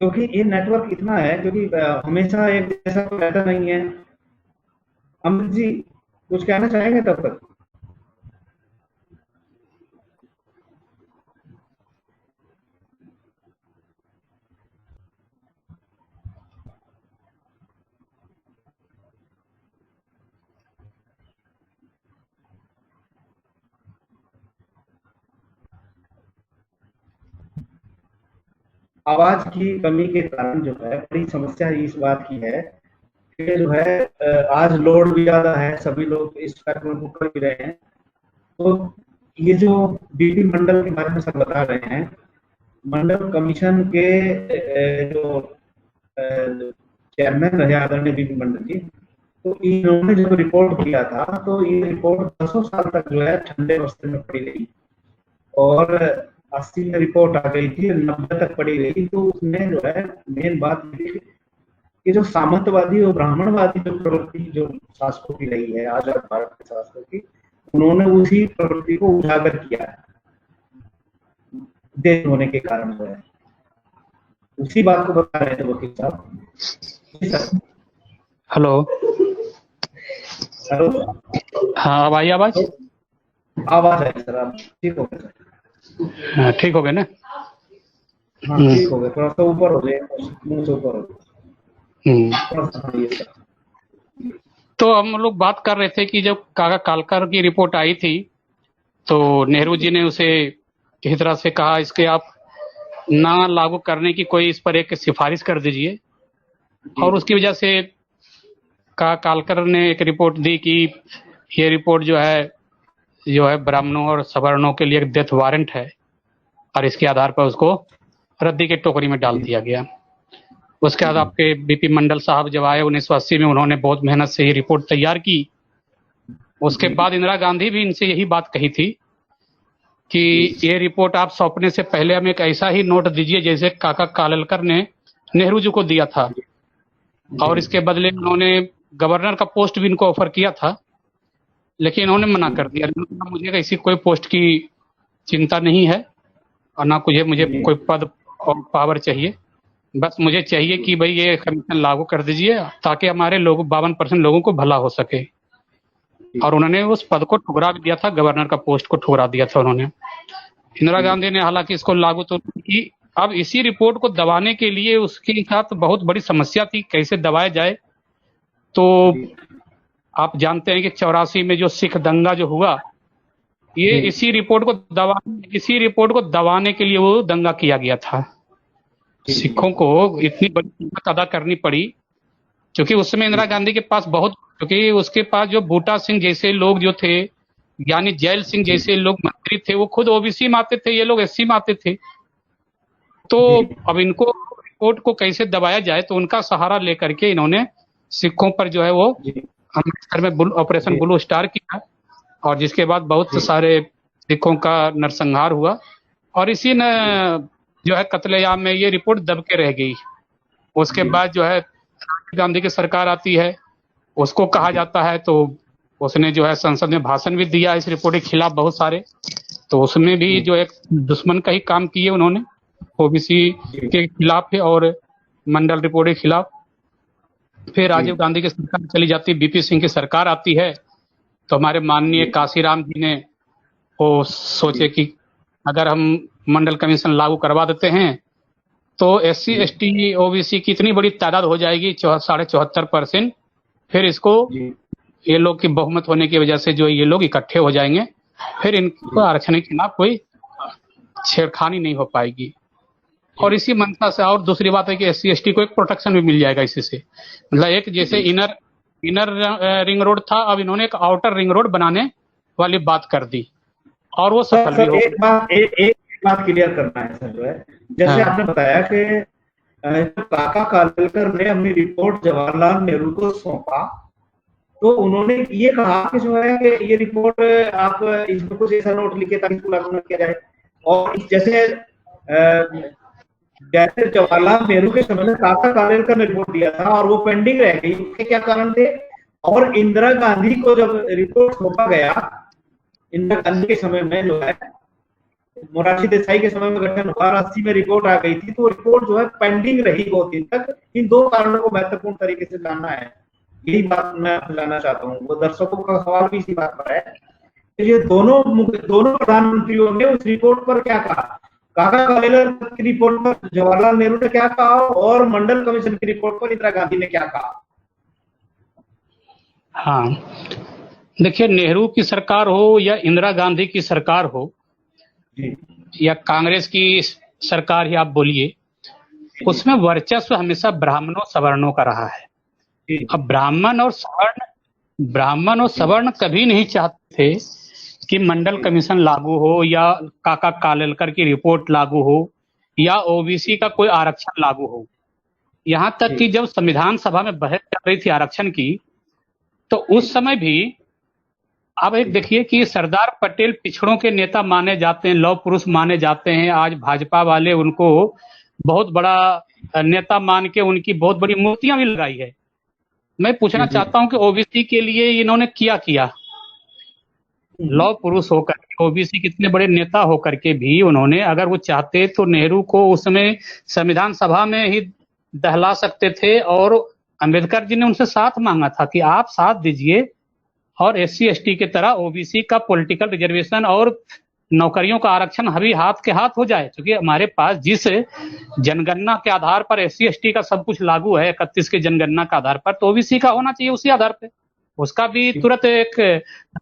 क्योंकि ये नेटवर्क इतना है, क्योंकि हमेशा एक जैसा तो रहता नहीं है। अमित जी कुछ कहना चाहेंगे तब तक? आवाज की कमी के कारण जो है बड़ी समस्या इस बात की है कि जो है आज लोड भी ज्यादा है, सभी लोग इस कार्यक्रम को कर भी रहे हैं। तो ये जो बीपी मंडल के बारे में सब बता रहे हैं, मंडल कमीशन के जो चेयरमैन रहे आदरणीय बीपी मंडल जी, तो इन्होंने जब रिपोर्ट किया था तो ये रिपोर्ट 10 साल तक जो है ठंडे बस्ते में पड़ी रही, और 80 में रिपोर्ट आ गई थी, 90 तक पड़ी रही। तो उसमें जो है मेन बात ये थी कि जो सामंतवादी और ब्राह्मणवादी जो प्रवृत्ति जो शासकों की रही है, आजाद भारत के शासकों की, उन्होंने उसी प्रवृत्ति को उजागर किया है देश होने के कारण जो है। उसी बात को बता रहे थे वकील साहब। जी सर। हेलो, हेलो, हाँ अब आई आवाज? आवाज आई सर, आप ठीक हो गए सर? हाँ, ठीक हो गया ना? हाँ ठीक हो गए, थोड़ा सा ऊपर हो जाए, मुंह से ऊपर हो जाए थोड़ा सा। हाँ, ये सर। तो हम लोग बात कर रहे थे कि जब काका कालकर की रिपोर्ट आई थी तो नेहरू जी ने उसे किसी तरह से कहा इसके आप ना लागू करने की कोई इस पर एक सिफारिश कर दीजिए, और उसकी वजह से काका कालकर ने एक रिपोर्ट दी कि ये रिपोर्ट जो है ब्राह्मणों और सवर्णों के लिए एक डेथ वारंट है, और इसके आधार पर उसको रद्दी के टोकरी में डाल दिया गया। उसके बाद आपके बीपी मंडल साहब जब आए 1980 में, उन्होंने बहुत मेहनत से ये रिपोर्ट तैयार की। उसके बाद इंदिरा गांधी भी इनसे यही बात कही थी कि ये रिपोर्ट आप सौंपने से पहले हमें एक ऐसा ही नोट दीजिए जैसे काका कालेलकर ने नेहरू जी को दिया था, और इसके बदले उन्होंने गवर्नर का पोस्ट भी इनको ऑफर किया था, लेकिन इन्होंने मना कर दिया। मुझे ऐसी कोई पोस्ट की चिंता नहीं है, और ना मुझे कोई पद और पावर चाहिए, बस मुझे चाहिए कि भाई ये कमीशन लागू कर दीजिए ताकि हमारे लोग 52% लोगों को भला हो सके। और उन्होंने उस पद को ठुकरा भी दिया था, गवर्नर का पोस्ट को ठुकरा दिया था उन्होंने। इंदिरा गांधी ने हालांकि इसको लागू तो की। अब इसी रिपोर्ट को दबाने के लिए उसके साथ बहुत बड़ी समस्या थी, कैसे दबाया जाए। तो आप जानते हैं कि 84 में जो सिख दंगा जो हुआ, ये इसी रिपोर्ट को दबाने के लिए वो दंगा किया गया था। सिखों को इतनी बड़ी कीमत अदा करनी पड़ी, क्योंकि उस समय इंदिरा गांधी के पास क्योंकि उसके पास जो बूटा सिंह जैसे लोग जो थे, यानी जैल सिंह जैसे लोग मंत्री थे, वो खुद ओबीसी में आते थे, ये लोग एससी में आते थे। तो अब इनको रिपोर्ट को कैसे दबाया जाए, तो उनका सहारा लेकर के इन्होंने सिखों पर जो है वो अमृतसर में ऑपरेशन ब्लू स्टार किया, और जिसके बाद बहुत सारे सिखों का नरसंहार हुआ, और इसी ने जो है कत्लेआम में ये रिपोर्ट दब के रह गई। उसके बाद जो है राजीव गांधी की सरकार आती है, उसको कहा जाता है तो उसने जो है संसद में भाषण भी दिया इस रिपोर्ट के खिलाफ बहुत सारे। तो उसमें भी जो एक दुश्मन का ही काम किए उन्होंने ओबीसी के खिलाफ है और मंडल रिपोर्ट के खिलाफ। फिर राजीव गांधी की सरकार चली जाती है, बीपी सिंह की सरकार आती है, तो हमारे माननीय काशीराम जी ने वो सोचे कि अगर हम मंडल कमीशन लागू करवा देते हैं तो SC ST OBC की इतनी बड़ी तादाद हो जाएगी 74.5%। फिर इसको ये लोग की बहुमत होने की वजह से जो ये लोग इकट्ठे हो जाएंगे, फिर इनको आरक्षण के खिलाफ कोई छेड़खानी नहीं हो पाएगी। और इसी मंशा से, और दूसरी बात है कि SC ST को एक प्रोटेक्शन भी मिल जाएगा इसी से। मतलब एक जैसे इनर रिंग रोड था, अब इन्होंने एक आउटर रिंग रोड बनाने वाली बात कर दी और वो सफल भी हो। एक बात क्लियर करना है सर, जो है जैसे आपने बताया कि काका कालेलकर ने अपनी रिपोर्ट जवाहरलाल नेहरू को सौंपा, तो उन्होंने ये कहा कि जो है कि ये रिपोर्ट आप इसमें कुछ ऐसा नोट लिखे ताकि इसको लागू न किया जाए। और जैसे जैसे जवाहरलाल नेहरू के समय में काका कालेलकर ने रिपोर्ट दिया था और वो पेंडिंग रह गई, उसके क्या कारण थे? और इंदिरा गांधी को जब रिपोर्ट सौंपा गया, इंदिरा गांधी के समय में जो है मोरारजी देसाई के समय में गठन हुआ, 80 में रिपोर्ट आ गई थी, तो रिपोर्ट जो है पेंडिंग रही 2 दिन तक। इन 2 कारणों को महत्वपूर्ण तरीके से जानना है, यही बात मैं जानना चाहता हूँ। वो दर्शकों का सवाल भी इसी बात पर है कि ये दोनों प्रधानमंत्रियों ने उस रिपोर्ट पर क्या कहा, काका कालेलकर की रिपोर्ट पर जवाहरलाल नेहरू ने क्या कहा और मंडल कमीशन की रिपोर्ट पर इंदिरा गांधी ने क्या कहा? हाँ, देखिए, नेहरू की सरकार हो या इंदिरा गांधी की सरकार हो या कांग्रेस की सरकार ही आप बोलिए, उसमें वर्चस्व हमेशा ब्राह्मणों सवर्णों का रहा है। अब ब्राह्मण और सवर्ण कभी नहीं चाहते थे कि मंडल कमीशन लागू हो या काका कालेलकर की रिपोर्ट लागू हो या ओबीसी का कोई आरक्षण लागू हो। यहां तक कि जब संविधान सभा में बहस चल रही थी आरक्षण की, तो उस समय भी अब एक देखिए कि सरदार पटेल पिछड़ों के नेता माने जाते हैं, लौह पुरुष माने जाते हैं। आज भाजपा वाले उनको बहुत बड़ा नेता मान के उनकी बहुत बड़ी मूर्तियां भी लगाई है। मैं पूछना चाहता हूं कि ओबीसी के लिए इन्होंने किया लौह पुरुष होकर के, ओबीसी कितने बड़े नेता होकर के भी उन्होंने, अगर वो चाहते तो नेहरू को उस समय संविधान सभा में ही दहला सकते थे। और अंबेडकर जी ने उनसे साथ मांगा था कि आप साथ दीजिए और SC ST की तरह ओबीसी का पॉलिटिकल रिजर्वेशन और नौकरियों का आरक्षण अभी हाथ के हाथ हो जाए। क्योंकि हमारे पास जिस जनगणना के आधार पर SC ST का सब कुछ लागू है, 31 के जनगणना के आधार पर, तो ओबीसी का होना चाहिए उसी आधार पे। उसका भी तुरंत एक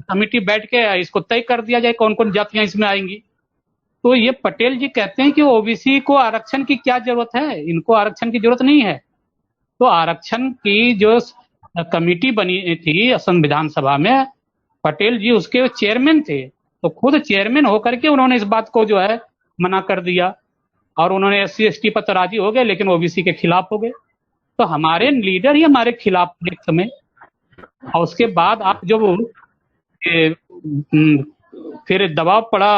कमिटी बैठ के इसको तय कर दिया जाए कौन कौन जातियां इसमें आएंगी। तो ये पटेल जी कहते हैं कि ओबीसी को आरक्षण की क्या जरूरत है, इनको आरक्षण की जरूरत नहीं है। तो आरक्षण की जो कमिटी बनी थी संविधान सभा में, पटेल जी उसके चेयरमैन थे, तो खुद चेयरमैन होकर के उन्होंने इस बात को जो है मना कर दिया और उन्होंने SC ST पर तो राजी हो गए लेकिन ओबीसी के खिलाफ हो गए। तो हमारे लीडर ही हमारे खिलाफ एक समय, और उसके बाद आप जो फिर दबाव पड़ा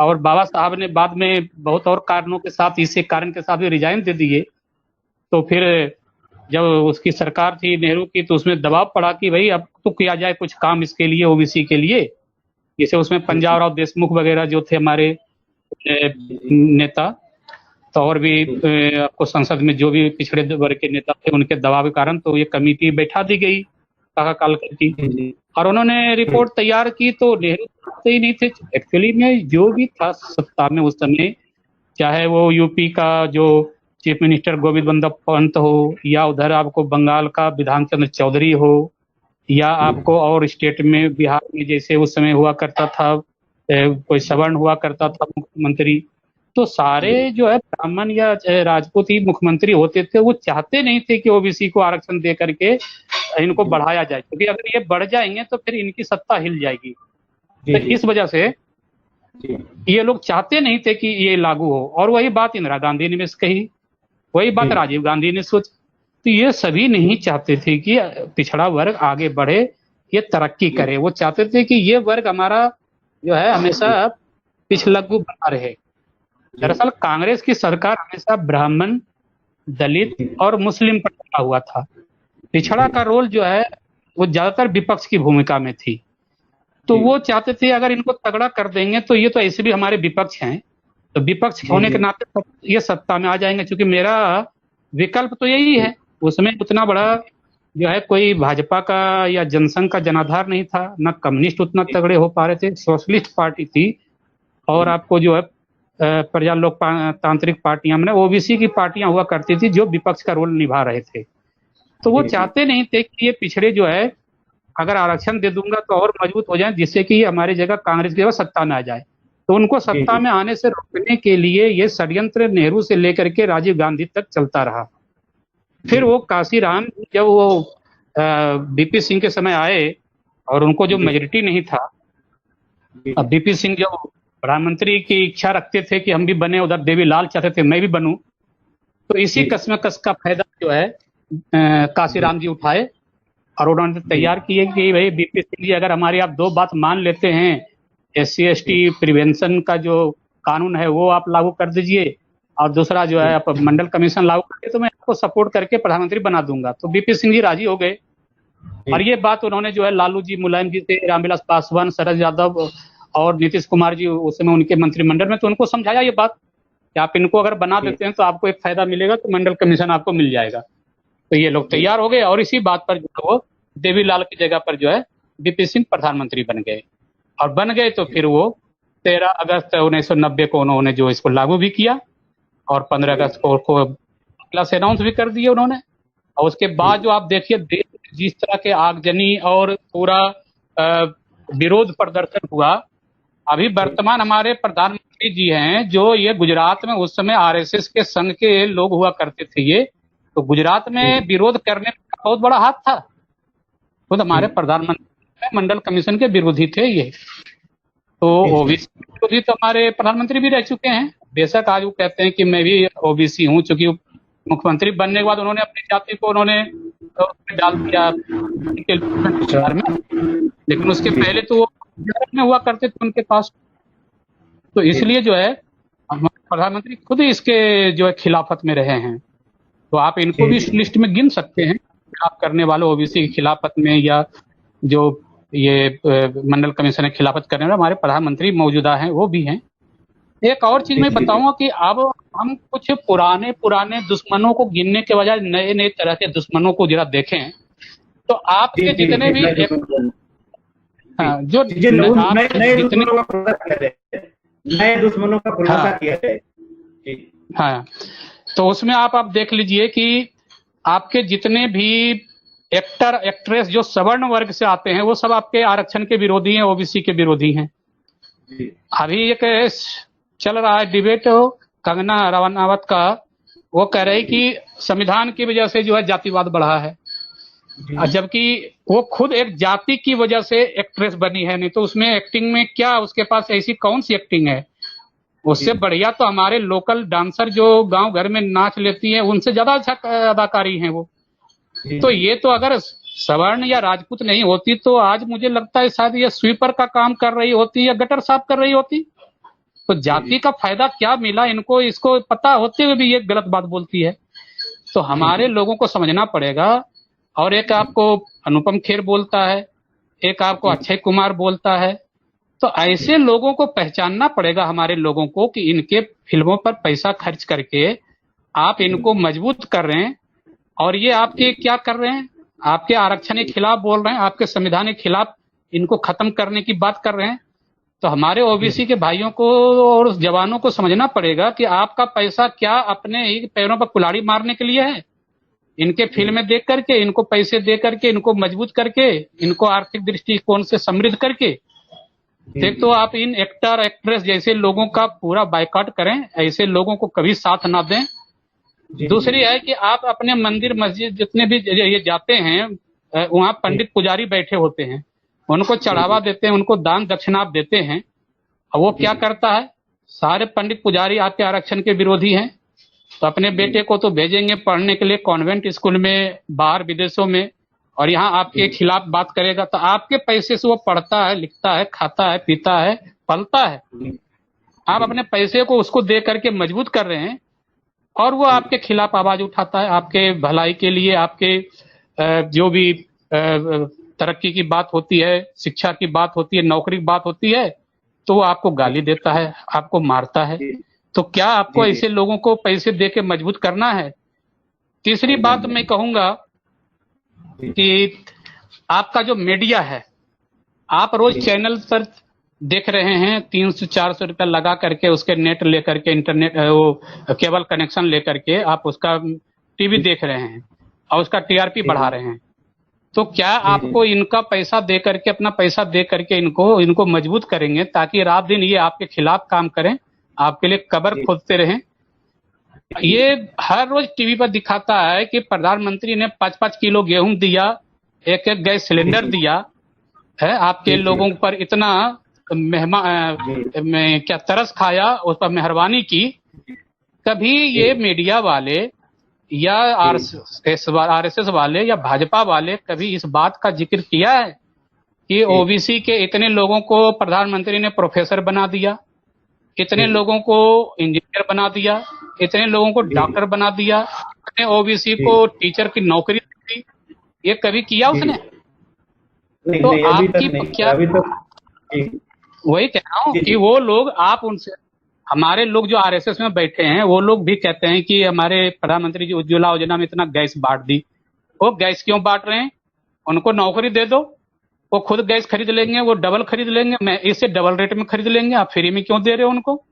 और बाबा साहब ने बाद में बहुत और कारणों के साथ, इसी कारण के साथ भी रिजाइन दे दिए। तो फिर जब उसकी सरकार थी नेहरू की, तो उसमें दबाव पड़ा कि भाई अब तो किया जाए कुछ काम इसके लिए, ओबीसी के लिए। जैसे उसमें पंजाब राव देशमुख वगैरह जो थे हमारे नेता, तो और भी आपको संसद में जो भी पिछड़े वर्ग के नेता थे उनके दबाव के कारण तो ये कमेटी बैठा दी गई काका कालेलकर की, और उन्होंने रिपोर्ट तैयार की। तो नेहरू ही नहीं थे एक्चुअली में, जो भी था सत्ता में उस समय, चाहे वो यूपी का जो चीफ मिनिस्टर गोविंद बल्लभ पंत हो या उधर आपको बंगाल का विधान चंद्र चौधरी हो या आपको और स्टेट में बिहार में जैसे उस समय हुआ करता था कोई सवर्ण हुआ करता था मुख्यमंत्री, तो सारे जो है ब्राह्मण या राजपूत ही मुख्यमंत्री होते थे। वो चाहते नहीं थे कि ओबीसी को आरक्षण दे करके इनको बढ़ाया जाए, क्योंकि अगर ये बढ़ जाएंगे तो फिर इनकी सत्ता हिल जाएगी। तो इस वजह से ये लोग चाहते नहीं थे कि ये लागू हो। और वही बात इंदिरा गांधी ने भी कही, वही बात राजीव गांधी ने सोची। तो ये सभी नहीं चाहते थे कि पिछड़ा वर्ग आगे बढ़े, ये तरक्की करे। वो चाहते थे कि ये वर्ग हमारा जो है हमेशा पिछलग्गू बना रहे। दरअसल कांग्रेस की सरकार हमेशा ब्राह्मण, दलित और मुस्लिम पर लगा हुआ था। पिछड़ा का रोल जो है वो ज्यादातर विपक्ष की भूमिका में थी। तो वो चाहते थे अगर इनको तगड़ा कर देंगे तो ये तो ऐसे भी हमारे विपक्ष हैं, तो विपक्ष होने के नाते ये सत्ता में आ जाएंगे। क्योंकि मेरा विकल्प तो यही है, उसमें उतना बड़ा जो है कोई भाजपा का या जनसंघ का जनाधार नहीं था, न कम्युनिस्ट उतना तगड़े हो पा रहे थे, सोशलिस्ट पार्टी थी, और आपको जो है प्रजा लोकतांत्रिक पार्टियां में ओबीसी की पार्टियां हुआ करती थी जो विपक्ष का रोल निभा रहे थे। तो वो चाहते नहीं थे कि ये पिछड़े जो है अगर आरक्षण दे दूंगा तो और मजबूत हो जाए, जिससे कि हमारी जगह कांग्रेस की जगह सत्ता में आ जाए। तो उनको सत्ता में आने से रोकने के लिए ये षड्यंत्र नेहरू से लेकर के राजीव गांधी तक चलता रहा। फिर वो काशीराम जब वो बीपी सिंह के समय आए और उनको जो मेजोरिटी नहीं था, अब बीपी सिंह जब प्रधानमंत्री की इच्छा रखते थे कि हम भी बने, उधर देवीलाल चाहते थे मैं भी बनूं, तो इसी कश्मकश का फायदा जो है काशीराम जी उठाए और उन्होंने तैयार किए कि भाई बीपी सिंह जी अगर हमारी आप 2 बात मान लेते हैं, SC/ST प्रिवेंशन का जो कानून है वो आप लागू कर दीजिए, और दूसरा जो है आप मंडल कमीशन लागू करके तो मैं आपको सपोर्ट करके प्रधानमंत्री बना दूंगा। तो बीपी सिंह जी राजी हो गए, और ये बात उन्होंने जो है लालू जी, मुलायम जी से, रामविलास पासवान, शरद यादव और नीतीश कुमार जी उस समय उनके मंत्रिमंडल में, तो उनको समझाया ये बात कि आप इनको अगर बना देते हैं तो आपको एक फायदा मिलेगा, तो मंडल कमीशन आपको मिल जाएगा। तो ये लोग तैयार हो गए, और इसी बात पर जो है वो देवीलाल की जगह पर जो है बीपी सिंह प्रधानमंत्री बन गए। और बन गए तो फिर वो 13 अगस्त 1990 को उन्होंने जो इसको लागू भी किया, और 15 अगस्त को क्लास अनाउंस भी कर दिए उन्होंने। और उसके बाद जो आप देखिए देश जिस तरह के आगजनी और पूरा विरोध प्रदर्शन हुआ। अभी वर्तमान हमारे प्रधानमंत्री जी हैं जो ये गुजरात में उस समय आरएसएस के संघ के लोग हुआ करते थे, ये तो गुजरात में विरोध करने का बहुत बड़ा हाथ था। खुद हमारे प्रधानमंत्री मंडल कमीशन के विरोधी थे ये, तो ओबीसी विरोधी तो हमारे प्रधानमंत्री भी रह चुके हैं। बेशक आज वो कहते हैं कि मैं भी ओबीसी हूँ, चूंकि मुख्यमंत्री बनने के बाद उन्होंने अपनी जाति को उन्होंने डाल दिया में, लेकिन उसके पहले तो वो में हुआ करते थे उनके पास। तो इसलिए जो है प्रधानमंत्री खुद इसके जो है खिलाफत में रहे हैं। तो आप इनको भी इस लिस्ट में गिन सकते हैं, आप करने वाले ओबीसी की खिलाफत में, या जो ये मंडल कमीशन की खिलाफत करने वाले हमारे प्रधानमंत्री मौजूदा हैं वो भी हैं। एक और चीज मैं बताऊंगा कि अब हम कुछ पुराने दुश्मनों को गिनने के बजाय नए नए तरह के दुश्मनों को जरा देखें, तो आपके जितने भी जो नए दुश्मनों का खुलासा किया है। हाँ, तो उसमें आप देख लीजिए कि आपके जितने भी एक्टर एक्ट्रेस जो सवर्ण वर्ग से आते हैं वो सब आपके आरक्षण के विरोधी हैं, ओबीसी के विरोधी हैं। अभी एक चल रहा है डिबेट कंगना रनावत का, वो कह रहे कि संविधान की वजह से जो है जातिवाद बढ़ा है, जबकि वो खुद एक जाति की वजह से एक्ट्रेस बनी है, नहीं तो उसमें एक्टिंग में क्या उसके पास ऐसी कौन सी एक्टिंग है। उससे बढ़िया तो हमारे लोकल डांसर जो गांव घर में नाच लेती हैं उनसे ज्यादा अच्छा अदाकारी हैं वो। तो ये तो अगर सवर्ण या राजपूत नहीं होती तो आज मुझे लगता है शायद ये स्वीपर का काम कर रही होती या गटर साफ कर रही होती। तो जाति का फायदा क्या मिला इनको, इसको पता होते हुए भी ये गलत बात बोलती है। तो हमारे लोगों को समझना पड़ेगा। और एक आपको अनुपम खेर बोलता है, एक आपको अक्षय कुमार बोलता है, तो ऐसे लोगों को पहचानना पड़ेगा हमारे लोगों को कि इनके फिल्मों पर पैसा खर्च करके आप इनको मजबूत कर रहे हैं, और ये आपके क्या कर रहे हैं, आपके आरक्षण के खिलाफ बोल रहे हैं, आपके संविधान के खिलाफ इनको खत्म करने की बात कर रहे हैं। तो हमारे ओबीसी के भाइयों को और जवानों को समझना पड़ेगा कि आपका पैसा क्या अपने ही पैरों पर कुल्हाड़ी मारने के लिए है। इनके फिल्में देख करके, इनको पैसे दे करके, इनको मजबूत करके, इनको आर्थिक दृष्टिकोण से समृद्ध करके, एक तो आप इन एक्टर एक्ट्रेस जैसे लोगों का पूरा बायकॉट करें, ऐसे लोगों को कभी साथ ना दें। दूसरी है कि आप अपने मंदिर मस्जिद जितने भी ये जाते हैं वहाँ पंडित पुजारी बैठे होते हैं, उनको चढ़ावा देते हैं, उनको दान दक्षिणा आप देते हैं, और वो क्या करता है, सारे पंडित पुजारी आपके आरक्षण के विरोधी हैं। तो अपने बेटे को तो भेजेंगे पढ़ने के लिए कॉन्वेंट स्कूल में बाहर विदेशों में, और यहाँ आपके खिलाफ बात करेगा। तो आपके पैसे से वो पढ़ता है, लिखता है, खाता है, पीता है, पलता है। आप अपने पैसे को उसको दे करके मजबूत कर रहे हैं, और वो आपके खिलाफ आवाज उठाता है, आपके भलाई के लिए, आपके जो भी तरक्की की बात होती है, शिक्षा की बात होती है, नौकरी की बात होती है, तो वो आपको गाली देता है, आपको मारता है। तो क्या आपको ऐसे लोगों को पैसे दे के मजबूत करना है? तीसरी बात मैं कहूंगा कि आपका जो मीडिया है, आप रोज चैनल पर देख रहे हैं 300-400 रुपया लगा करके उसके नेट लेकर के, इंटरनेट वो केबल कनेक्शन लेकर के आप उसका टीवी देख रहे हैं और उसका टीआरपी बढ़ा रहे हैं। तो क्या आपको इनका पैसा दे करके, अपना पैसा दे करके इनको मजबूत करेंगे ताकि रात दिन ये आपके खिलाफ काम करें, आपके लिए कब्र खोदते रहें? ये हर रोज टीवी पर दिखाता है कि प्रधानमंत्री ने 5-5 किलो गेहूं दिया, एक गैस सिलेंडर दिया है, आपके लोगों पर इतना क्या तरस खाया, उस पर मेहरबानी की। कभी ये मीडिया वाले या आरएसएस वाले या भाजपा वाले कभी इस बात का जिक्र किया है कि ओबीसी के इतने लोगों को प्रधानमंत्री ने प्रोफेसर बना दिया, इतने लोगों को इंजीनियर बना दिया, इतने लोगों को डॉक्टर बना दिया, इतने ओबीसी को टीचर की नौकरी दी? ये कभी किया उसने? नहीं, तो नहीं, आपकी क्या, वही कह रहा हूँ कि वो लोग, आप उनसे, हमारे लोग जो आरएसएस में बैठे हैं वो लोग भी कहते हैं कि हमारे प्रधानमंत्री जी उज्ज्वला योजना में इतना गैस बांट दी। वो गैस क्यों बांट रहे हैं? उनको नौकरी दे दो, वो खुद गैस खरीद लेंगे, वो डबल खरीद लेंगे, मैं इससे डबल रेट में खरीद लेंगे। आप फ्री में क्यों दे रहे हो उनको?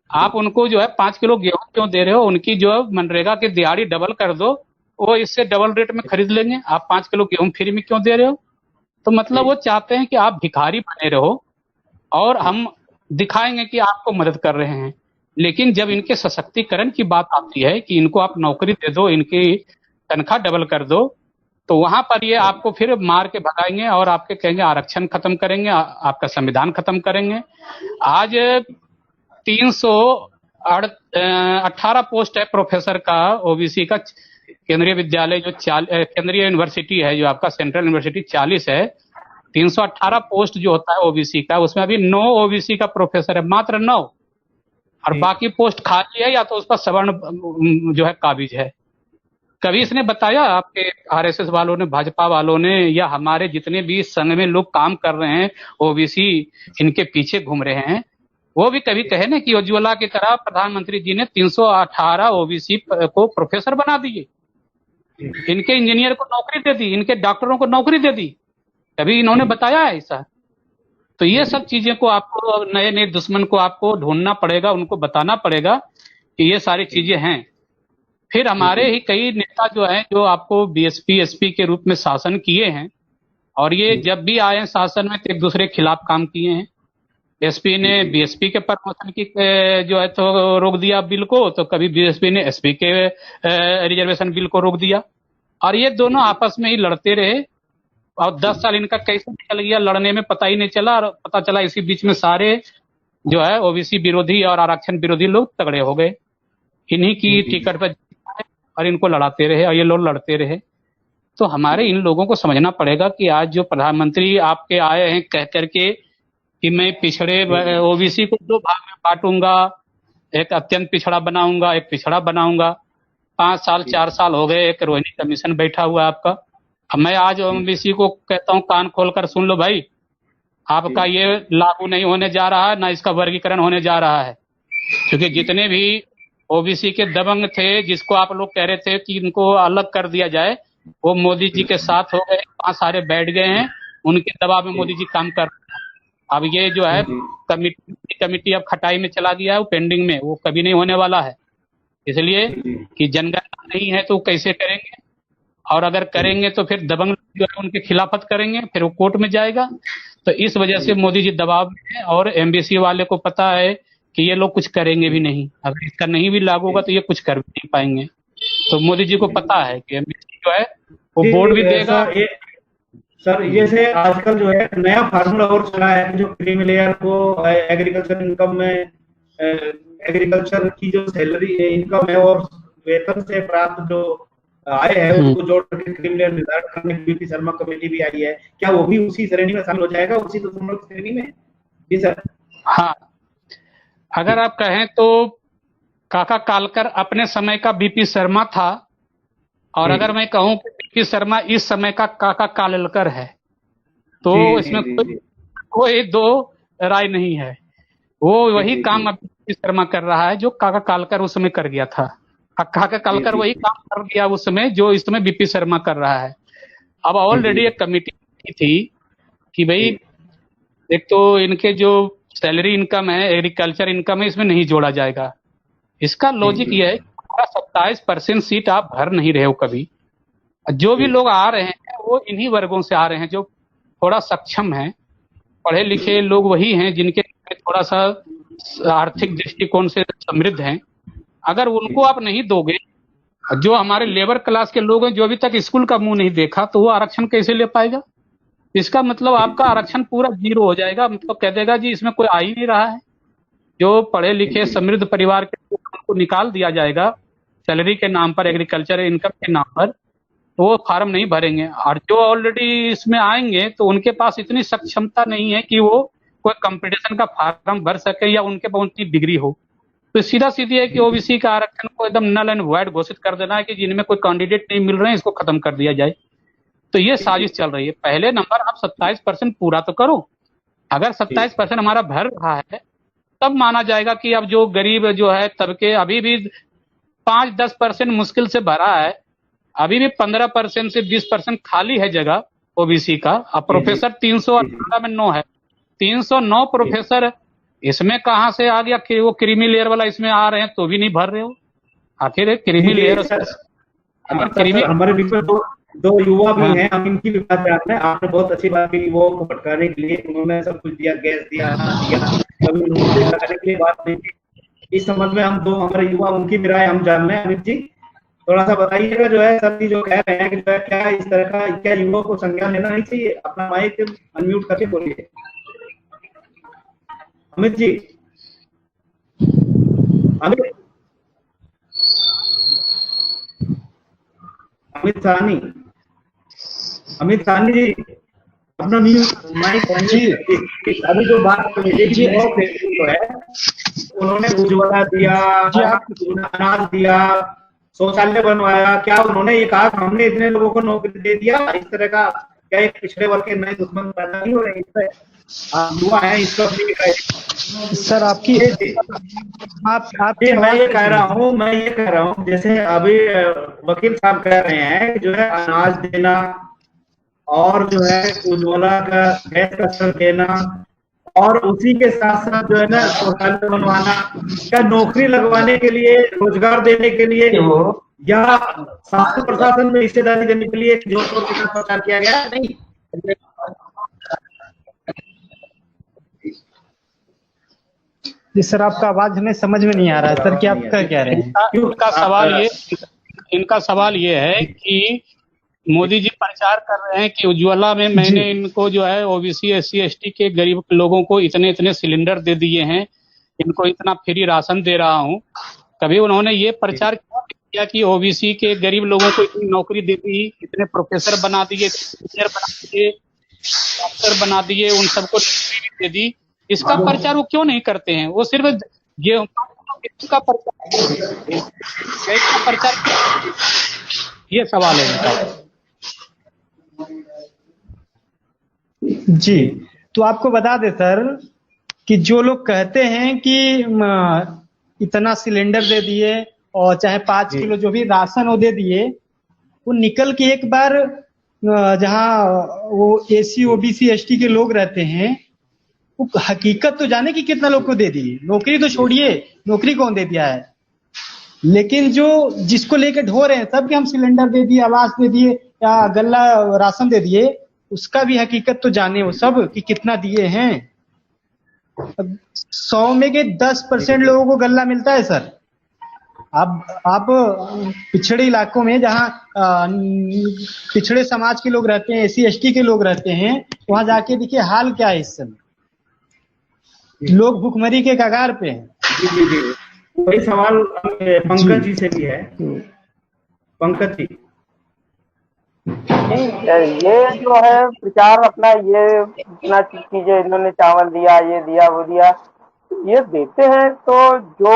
आप उनको जो है 5 किलो गेहूं क्यों दे रहे हो? उनकी जो है मनरेगा की दिहाड़ी डबल कर दो, वो इससे डबल रेट में खरीद लेंगे। आप 5 किलो गेहूं फ्री में क्यों दे रहे हो? तो मतलब वो चाहते हैं कि आप भिखारी बने रहो और हम दिखाएंगे कि आपको मदद कर रहे हैं। लेकिन जब इनके सशक्तिकरण की बात आती है कि इनको आप नौकरी दे दो, इनकी तनख्वाह डबल कर दो, तो वहां पर ये आपको फिर मार के भगाएंगे और आपके कहेंगे आरक्षण खत्म करेंगे, आपका संविधान खत्म करेंगे। आज 318 पोस्ट है प्रोफेसर का, ओबीसी का। केंद्रीय विद्यालय जो केंद्रीय यूनिवर्सिटी है, जो आपका सेंट्रल यूनिवर्सिटी 40 है, 318 पोस्ट जो होता है ओबीसी का, उसमें अभी 9 ओबीसी का प्रोफेसर है, मात्र 9, और बाकी पोस्ट खाली है या तो उस पर सवर्ण जो है काबिज है। कभी इसने बताया आपके आरएसएस वालों ने, भाजपा वालों ने, या हमारे जितने भी संघ में लोग काम कर रहे हैं ओबीसी इनके पीछे घूम रहे हैं, वो भी कभी कहे ना कि उज्ज्वला की तरह प्रधानमंत्री जी ने 318 ओबीसी को प्रोफेसर बना दिए, इनके इंजीनियर को नौकरी दे दी, इनके डॉक्टरों को नौकरी दे दी? कभी इन्होंने बताया है ऐसा? तो ये सब चीजें को आपको, नए नए दुश्मन को आपको ढूंढना पड़ेगा, उनको बताना पड़ेगा कि ये सारी चीजें हैं। फिर हमारे ही कई नेता जो हैं, जो आपको बीएसपी एसपी के रूप में शासन किए हैं, और ये जब भी आए शासन में तो एक दूसरे के खिलाफ काम किए हैं। एसपी ने बीएसपी के प्रमोशन की जो है तो रोक दिया बिल को, तो कभी बीएसपी ने एसपी के रिजर्वेशन बिल को रोक दिया, और ये दोनों आपस में ही लड़ते रहे। और 10 साल इनका कैसे निकल गया लड़ने में पता ही नहीं चला, और पता चला इसी बीच में सारे जो है ओबीसी विरोधी और आरक्षण विरोधी लोग तगड़े हो गए, इन्हीं की टिकट पर, और इनको लड़ाते रहे और ये लोग लड़ते रहे। तो हमारे इन लोगों को समझना पड़ेगा कि आज जो प्रधानमंत्री आपके आए हैं कह करके कि मैं पिछड़े ओबीसी को 2 भाग में बांटूंगा, एक अत्यंत पिछड़ा बनाऊंगा, एक पिछड़ा बनाऊंगा। 5 साल 4 साल हो गए, एक रोहिणी कमीशन बैठा हुआ है आपका। अब मैं आज ओबीसी को कहता हूँ कान खोलकर सुन लो भाई, आपका ये लागू नहीं होने जा रहा है, ना इसका वर्गीकरण होने जा रहा है, क्योंकि जितने भी ओबीसी के दबंग थे, जिसको आप लोग कह रहे थे कि इनको अलग कर दिया जाए, वो मोदी जी के साथ हो गए, 5 सारे बैठ गए हैं, उनके दबाव में मोदी जी काम कर रहे हैं। अब ये जो है कमिटी अब खटाई में चला गया है, वो पेंडिंग में, वो कभी नहीं होने वाला है, इसलिए कि जनगणना नहीं है तो कैसे करेंगे, और अगर करेंगे तो फिर दबंग जो है उनके खिलाफत करेंगे, फिर वो कोर्ट में जाएगा। तो इस वजह से मोदी जी दबाव में है, और एमबीसी वाले को पता है कि ये लोग कुछ करेंगे भी नहीं, अगर इसका नहीं भी लागू होगा तो ये कुछ कर भी नहीं पाएंगे। तो मोदी जी को पता है कि एमबीसी जो है वो बोर्ड भी देगा। सर ये से आजकल जो है नया फार्मूला और चला है, जो क्रीमी लेयर को एग्रीकल्चर इनकम में, एग्रीकल्चर की जो सैलरी है इनकम है और वेतन से प्राप्त जो आय है उसको जोड़ करके क्रीमी लेयर निर्धारित करने की बीपी शर्मा कमेटी भी आई है। क्या वो भी उसी श्रेणी में शामिल हो जाएगा, उसी श्रेणी में? जी सर। हाँ, अगर आप कहें तो काका कालकर अपने समय का बीपी शर्मा था, और अगर मैं कहूं कि बीपी शर्मा इस समय का काका कालेलकर है, तो जी, इसमें जी, जी, कोई दो राय नहीं है। वो वही जी, काम जी, अब बीपी शर्मा कर रहा है जो काका कालकर उस समय कर गया था। काका जी, कालकर जी, वही काम कर गया उस समय जो इस समय बीपी शर्मा कर रहा है। अब जी, जी, ऑलरेडी एक कमेटी थी कि भाई जी, एक तो इनके जो सैलरी इनकम है, एग्रीकल्चर इनकम है, इसमें नहीं जोड़ा जाएगा। इसका जी, लॉजिक जी, ये है कि 27% सीट आप भर नहीं रहे हो कभी। जो भी जी, लोग आ रहे हैं वो इन्हीं वर्गों से आ रहे हैं जो थोड़ा सक्षम हैं, पढ़े लिखे लोग वही हैं जिनके थोड़ा सा आर्थिक दृष्टिकोण से समृद्ध हैं। अगर उनको आप नहीं दोगे, जो हमारे लेबर क्लास के लोग हैं जो अभी तक स्कूल का मुंह नहीं देखा, तो वो आरक्षण कैसे ले पाएगा? इसका मतलब आपका आरक्षण पूरा जीरो हो जाएगा। मतलब कह देगा जी इसमें कोई आ ही नहीं रहा है। जो पढ़े लिखे समृद्ध परिवार के लोग हैं, उनको निकाल दिया जाएगा सैलरी के नाम पर, एग्रीकल्चर इनकम के नाम पर, तो वो फार्म नहीं भरेंगे। और जो ऑलरेडी इसमें आएंगे तो उनके पास इतनी सक्षमता नहीं है कि वो कोई कंपटीशन का फार्म भर सके या उनके पास उतनी डिग्री हो। तो सीधा सीधी है कि ओबीसी का आरक्षण को एकदम नल एंड वॉइड घोषित कर देना है कि जिनमें कोई कैंडिडेट नहीं मिल रहे हैं इसको खत्म कर दिया जाए। तो ये साजिश चल रही है। पहले नंबर आप 27% पूरा तो करो। अगर 27% हमारा भर रहा है तब माना जाएगा कि अब जो गरीब जो है तबके अभी भी 5-10% मुश्किल से भरा है। अभी भी 15% से 20% खाली है जगह ओबीसी का। अब प्रोफेसर 318 में 9 है, 309 प्रोफेसर इसमें कहाँ से आ गया कि वो क्रीमी लेयर वाला इसमें आ रहे हैं तो भी नहीं भर रहे हो। आखिर creamy layer Amit sir, creamy हमारे बीच में दो युवा भी हैं, हम इनकी भी बात करते हैं। आपने बहुत अच्छी बात की युवाओं को भटकाने के लिए, उन्होंने सब कुछ दिया, गैस दिया, अनाज दिया, कभी उन्होंने लगाने के लिए बात नहीं की। इस संबंध में हम दो हमारे युवा, उनकी भी राय हम जान लें। अमित जी, थोड़ा सा बताइएगा जो है सभी जो कह रहे हैं कि जो है क्या इस तरह का, क्या युवाओं को संज्ञान लेना नहीं चाहिए? अपना माइक अनम्यूट करके बोलिए अमित जी। अमित अमित साहनी, अमित साहनी जी, अपना माइक जी अभी जो बात जी जो है, उन्होंने उज्ज्वला दिया, जी आप अनाज दिया, शौचालय बनवाया, क्या उन्होंने ये कहा हमने इतने लोगों को नौकरी दे दिया? इस तरह का क्या एक पिछड़े वर्ग के नए दुश्मन पैदा नहीं हो रहे? इससे युवा है इसको अपनी सर आपकी आपकी मैं ये कह रहा हूँ जैसे अभी वकील साहब कह रहे हैं कि जो है अनाज देना और जो है उज्ज्वला का गैस का सर देना और उसी के साथ साथ जो है ना शौचालय बनवाना, क्या नौकरी लगवाने के लिए, रोजगार देने के लिए या शासन प्रशासन में हिस्सेदारी देने के लिए जोर शोर के साथ प्रचार किया गया? नहीं। जी सर, आपका आवाज हमें समझ में नहीं आ रहा है सर, क्या आप कह रहे हैं? इनका सवाल ये है कि मोदी जी प्रचार कर रहे हैं कि उज्ज्वला में मैंने इनको जो है ओबीसी एससी एसटी के गरीब लोगों को इतने इतने सिलेंडर दे दिए हैं, इनको इतना फ्री राशन दे रहा हूं। कभी उन्होंने ये प्रचार किया कि ओबीसी के गरीब लोगों को इतनी नौकरी दे दी, इतने प्रोफेसर बना दिए, इंजीनियर बना दिए, डॉक्टर बना दिए, उन सबको नौकरी भी दे दी? इसका प्रचार वो क्यों नहीं करते हैं? वो सिर्फ गेहूं का प्रचार, ये सवाल है। जी, तो आपको बता दे सर कि जो लोग कहते हैं कि इतना सिलेंडर दे दिए और चाहे 5 किलो जो भी राशन वो दे दिए, वो निकल के एक बार जहाँ वो एसी ओबीसी एसटी के लोग रहते हैं, वो हकीकत तो जाने कि कितना लोग को दे दिए। नौकरी तो छोड़िए, नौकरी कौन दे दिया है, लेकिन जो जिसको लेके ढो रहे हैं सबके हम सिलेंडर दे दिए, आवास दे दिए या गल्ला राशन दे दिए, उसका भी हकीकत तो जाने वो सब कि कितना दिए हैं। 100 में के 10% लोगों को गल्ला मिलता है सर। आप पिछड़े इलाकों में जहाँ पिछड़े समाज के लोग रहते हैं, एसी एसटी के लोग रहते हैं, वहां जाके देखिए हाल क्या है इस समय। लोग भूखमरी के कगार पे हैं। जी जी, वही सवाल पंकज जी से भी है। पंकज जी, ये जो है प्रचार अपना, ये इतना चीजें इन्होंने चावल दिया, ये दिया, वो दिया, ये देते हैं तो जो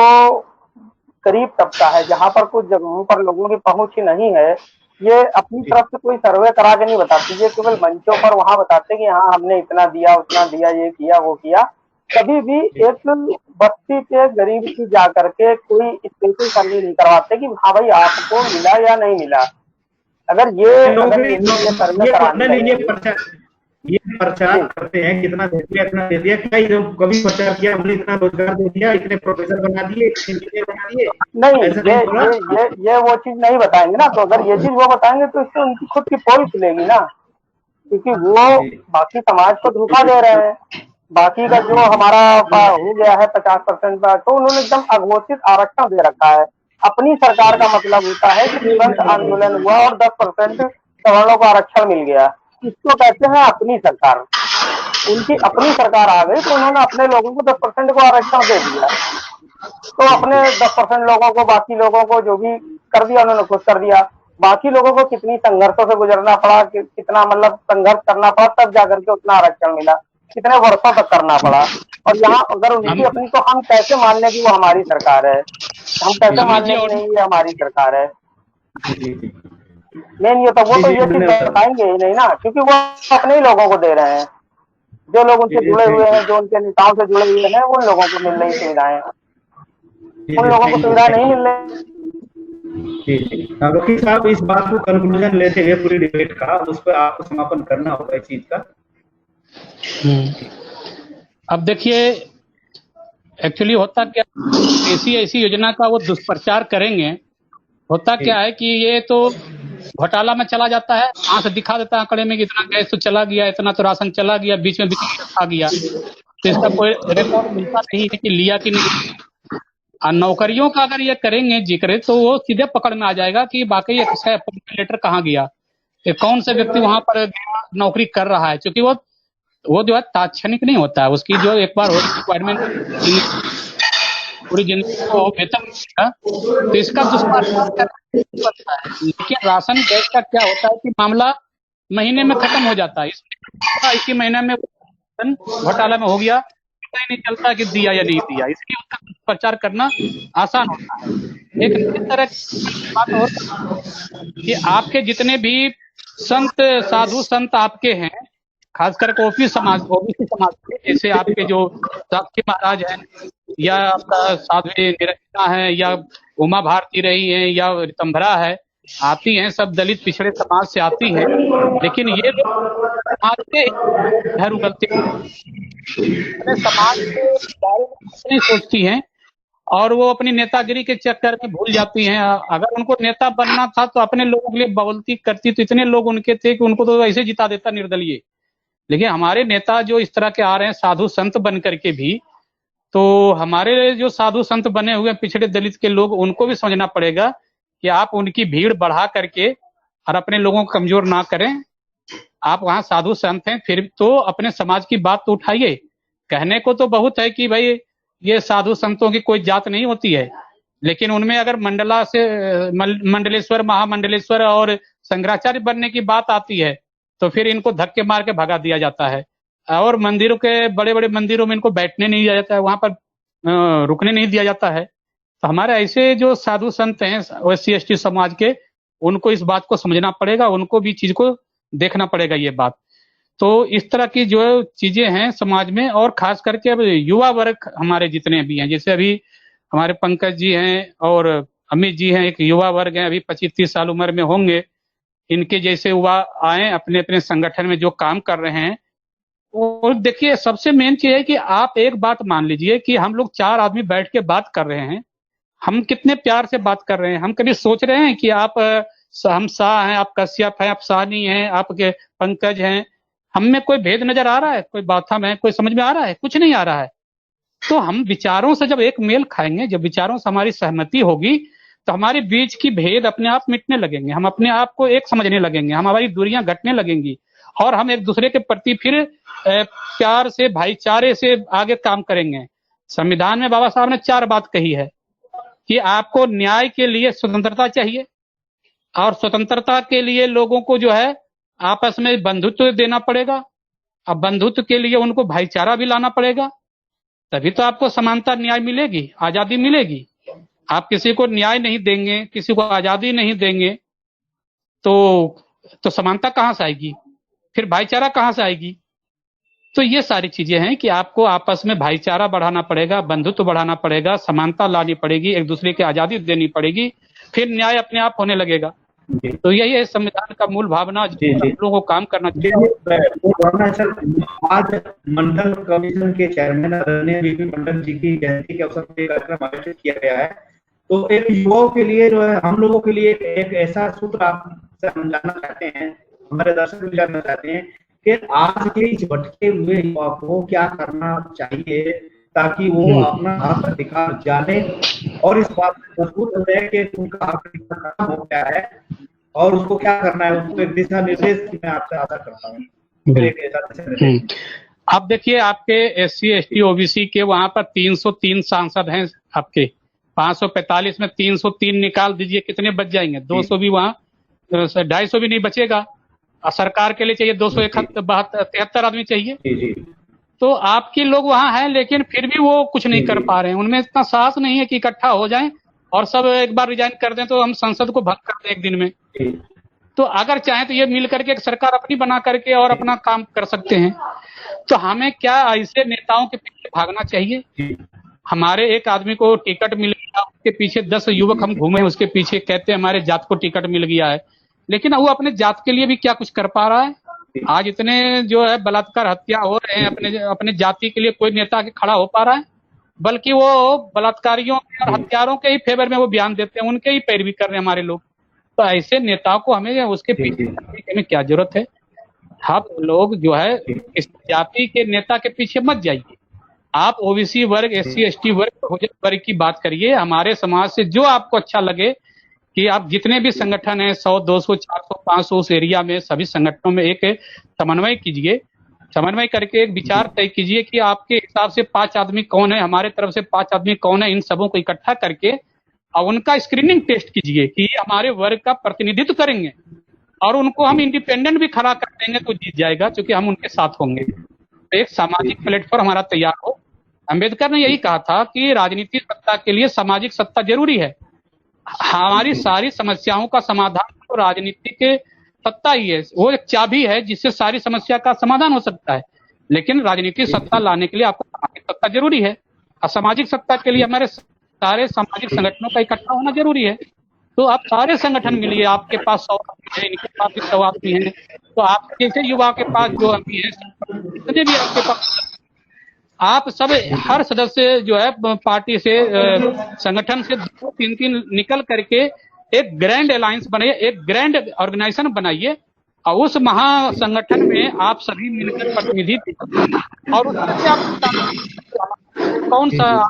गरीब तबका है, जहाँ पर कुछ जगहों पर लोगों की पहुंच ही नहीं है, ये अपनी तरफ से कोई सर्वे करा के नहीं बताते, ये केवल मंचों पर वहां बताते कि हाँ हमने इतना दिया उतना दिया, ये किया वो किया। कभी भी एक बस्ती के गरीब की जाकर के कोई स्पेशल सर्वे नहीं करवाते कि हाँ भाई आपको मिला या नहीं मिला। अगर ये सर्वे कराने ये प्रचार करते हैं कितना दे दिया इतना दे दिया, क्या ये कभी प्रचार किया हमने इतना रोजगार दे दिया, इतने प्रोफेसर बना दिए, इतने इंजीनियर बना दिए? नहीं, ये वो चीज नहीं बताएंगे ना। तो अगर ये चीज वो बताएंगे तो इससे उनकी खुद की पोल खुलेगी ना, क्योंकि वो बाकी समाज को धोखा दे रहे हैं। बाकी का जो हमारा हो गया है 50% का, तो उन्होंने एकदम अघोषित आरक्षण दे रखा है। अपनी सरकार का मतलब होता है कि तुरंत आंदोलन हुआ और 10% सवर्णों को आरक्षण मिल गया, इसको कहते हैं अपनी सरकार। उनकी अपनी सरकार आ गई तो उन्होंने अपने लोगों को 10% को आरक्षण दे दिया, तो अपने 10% लोगों को, बाकी लोगों को जो भी कर दिया उन्होंने खुद कर दिया। बाकी लोगों को कितनी संघर्षों से गुजरना पड़ा, कितना मतलब संघर्ष करना पड़ा, तब जाकर के उतना आरक्षण मिला, कितने वर्षों तक करना पड़ा। और यहाँ अगर उनकी अपनी, तो हम कैसे मान लें कि वो हमारी सरकार है, हम कैसे मान लें कि नहीं ये हमारी सरकार है। मेन ये तो वो तो ये चीज बताएंगे ही नहीं ना, क्योंकि वो अपने ही लोगों को दे रहे हैं। जो लोग उनसे जुड़े हुए हैं, जो उनके नेताओं से जुड़े हुए हैं, उन लोगों को मिल रही सुविधाएं, उन लोगों को सुविधा नहीं मिल रही। वकील साहब, इस बात को कंक्लूजन लेते हुए पूरी डिबेट का, उस पर आपको समापन करना होगा इस चीज का। अब देखिए, एक्चुअली होता क्या, ऐसी योजना का वो दुष्प्रचार करेंगे। होता क्या है कि ये तो घोटाला में चला जाता है, वहां से दिखा देता है आंकड़े में कि इतना गैस तो चला गया, इतना तो राशन चला गया, बीच में आ गया, तो इसका कोई रिकॉर्ड मिलता नहीं है कि लिया कि नहीं। नौकरियों का अगर ये करेंगे जिक्र, तो वो सीधे पकड़ में आ जाएगा कि वाकई लेटर कहाँ गया, कौन से व्यक्ति वहां पर नौकरी कर रहा है। क्योंकि वो जो है तात्क्षणिक नहीं होता है, उसकी जो एक बार रिक्वायरमेंट पूरी जिंदगी को वेतन मिलेगा, तो इसका दुष्प्रचार करता है। लेकिन राशन गैस का क्या होता है कि मामला महीने में खत्म हो जाता है, इसी महीने में घोटाला में हो गया, पता ही नहीं चलता कि दिया या नहीं दिया, इसलिए उसका प्रचार करना आसान होता है। एक नई तरह की बात होता है कि आपके जितने भी संत, साधु संत आपके हैं, खासकर ओबीसी समाज के, जैसे आपके जो साक्षी महाराज हैं, या आपका साध्वी निरंजना है, या उमा भारती रही है, या रितंभरा है, आती हैं, सब दलित पिछड़े समाज से आती हैं। लेकिन ये लोग समाज के इधर उगलते समाज के बारे में नहीं सोचती हैं, और वो अपनी नेतागिरी के चक्कर में भूल जाती हैं। अगर उनको नेता बनना था तो अपने लोगों के लिए बोलती करती, तो इतने लोग उनके थे कि उनको तो ऐसे जिता देता निर्दलीय। लेकिन हमारे नेता जो इस तरह के आ रहे हैं साधु संत बन करके भी, तो हमारे जो साधु संत बने हुए पिछड़े दलित के लोग, उनको भी समझना पड़ेगा कि आप उनकी भीड़ बढ़ा करके और अपने लोगों को कमजोर ना करें। आप वहां साधु संत हैं, फिर तो अपने समाज की बात तो उठाइए। कहने को तो बहुत है कि भाई ये साधु संतों की कोई जात नहीं होती है, लेकिन उनमें अगर मंडलेश्वर, महामंडलेश्वर और शंकराचार्य बनने की बात आती है, तो फिर इनको धक्के मार के भगा दिया जाता है, और मंदिरों के, बड़े बड़े मंदिरों में इनको बैठने नहीं दिया जाता है, वहां पर रुकने नहीं दिया जाता है। तो हमारे ऐसे जो साधु संत हैं SC/ST समाज के, उनको इस बात को समझना पड़ेगा, उनको भी चीज को देखना पड़ेगा ये बात। तो इस तरह की जो चीजें हैं समाज में, और खास करके अब युवा वर्ग हमारे जितने भी हैं, जैसे अभी हमारे पंकज जी हैं और अमित जी हैं, एक युवा वर्ग हैं, अभी 25-30 साल उम्र में होंगे, इनके जैसे युवा आए अपने अपने संगठन में जो काम कर रहे हैं। और देखिए, सबसे मेन चीज है कि आप एक बात मान लीजिए कि हम लोग 4 आदमी बैठ के बात कर रहे हैं, हम कितने प्यार से बात कर रहे हैं। हम कभी सोच रहे हैं कि आप हम शाह हैं, आप कश्यप हैं, आप साहनी हैं, आपके पंकज हैं, हम में कोई भेद नजर आ रहा है, कोई बात हमें कोई समझ में आ रहा है? कुछ नहीं आ रहा है। तो हम विचारों से जब एक मेल खाएंगे, जब विचारों से हमारी सहमति होगी, तो हमारे बीच की भेद अपने आप मिटने लगेंगे, हम अपने आप को एक समझने लगेंगे, हमारी दूरियां घटने लगेंगी, और हम एक दूसरे के प्रति फिर प्यार से, भाईचारे से आगे काम करेंगे। संविधान में बाबा साहब ने 4 बात कही है कि आपको न्याय के लिए स्वतंत्रता चाहिए, और स्वतंत्रता के लिए लोगों को जो है आपस में बंधुत्व देना पड़ेगा, अब बंधुत्व के लिए उनको भाईचारा भी लाना पड़ेगा, तभी तो आपको समानता, न्याय मिलेगी, आजादी मिलेगी। आप किसी को न्याय नहीं देंगे, किसी को आजादी नहीं देंगे, तो समानता कहाँ से आएगी, फिर भाईचारा कहाँ से आएगी। तो ये सारी चीजें हैं कि आपको आपस में भाईचारा बढ़ाना पड़ेगा, बंधुत्व बढ़ाना पड़ेगा, समानता लानी पड़ेगी, एक दूसरे की आजादी देनी पड़ेगी, फिर न्याय अपने आप होने लगेगा। तो यही है संविधान का मूल भावना, लोगों को काम करना चाहिए। सर, आज मंडल कमीशन के चेयरमैन आदरणीय बीपी मंडल जी की जयंती के अवसर पर कार्यक्रम आयोजित किया गया है। तो एक युवाओं के लिए जो है, हम लोगों के लिए एक ऐसा सूत्र आपसे हम जानना चाहते हैं, हमारे दर्शक भी जानना चाहते हैं कि आज के इस भटके हुए युवा को क्या करना चाहिए ताकि वो अपना हक अधिकार जाने और इस बात को मजबूत हो जाए कि उनका हक अधिकार हो गया है और उसको क्या करना है, उसको एक दिशा निर्देश की मैं आपसे आशा करता हूँ। आप देखिए, आपके SC ST OBC के वहां पर 303 सांसद हैं, आपके 545 में 303 निकाल दीजिए, कितने बच जाएंगे? 200 भी वहाँ, 250 भी नहीं बचेगा। सरकार के लिए चाहिए 273 आदमी चाहिए। तो आपके लोग वहां हैं, लेकिन फिर भी वो कुछ नहीं कर पा रहे हैं। उनमें इतना साहस नहीं है कि इकट्ठा हो जाएं और सब एक बार रिजाइन कर दें तो हम संसद को भंग कर दें एक दिन में। तो अगर चाहें तो ये मिल करके एक सरकार अपनी बना करके और अपना काम कर सकते हैं। तो हमें क्या ऐसे नेताओं के पीछे भागना चाहिए? हमारे एक आदमी को टिकट मिल गया, उसके पीछे 10 युवक हम घूमे उसके पीछे, कहते हैं हमारे जात को टिकट मिल गया है, लेकिन वो अपने जात के लिए भी क्या कुछ कर पा रहा है? आज इतने जो है बलात्कार हत्या हो रहे हैं, अपने जाति के लिए कोई नेता के खड़ा हो पा रहा है? बल्कि वो बलात्कारियों और हत्यारों के ही फेवर में वो बयान देते हैं, उनके ही पैरवी कर रहे हैं हमारे लोग। तो ऐसे नेताओं को हमें उसके पीछे में क्या जरूरत है? आप लोग जो है इस जाति के नेता के पीछे मत जाइए। आप OBC वर्ग, SC ST वर्ग की बात करिए। हमारे समाज से जो आपको अच्छा लगे कि आप जितने भी संगठन हैं, 100, 200, 400, 500 उस एरिया में सभी संगठनों में एक समन्वय कीजिए। समन्वय करके एक विचार तय कीजिए कि आपके हिसाब से 5 आदमी कौन है, हमारे तरफ से 5 आदमी कौन है। इन सबों को इकट्ठा करके और उनका स्क्रीनिंग टेस्ट कीजिए कि हमारे वर्ग का प्रतिनिधित्व करेंगे, और उनको हम इंडिपेंडेंट भी खड़ा कर देंगे तो जीत जाएगा, क्योंकि हम उनके साथ होंगे। तो एक सामाजिक प्लेटफॉर्म हमारा तैयार हो। अम्बेडकर ने यही कहा था कि राजनीतिक सत्ता के लिए सामाजिक सत्ता जरूरी है। हमारी सारी समस्याओं का समाधान तो राजनीतिक सत्ता ही है, वो एक चाबी है जिससे सारी समस्या का समाधान हो सकता है। लेकिन राजनीतिक सत्ता लाने के लिए आपको सामाजिक सत्ता जरूरी है, और सामाजिक सत्ता के लिए हमारे सारे सामाजिक संगठनों का इकट्ठा होना जरूरी है। तो आप सारे संगठन मिलिए, आपके पास 100 आदमी है, इनके पास भी 100 आदमी है, तो आप जैसे युवा के पास जो आदमी है, जितने भी आपके पास, आप सब हर सदस्य जो है पार्टी से, संगठन से 2-3 निकल करके एक ग्रैंड अलायंस बनाइए, एक ग्रैंड ऑर्गेनाइजेशन बनाइए, और उस महासंगठन में आप सभी मिलकर प्रतिनिधि और उससे आप कौन सा,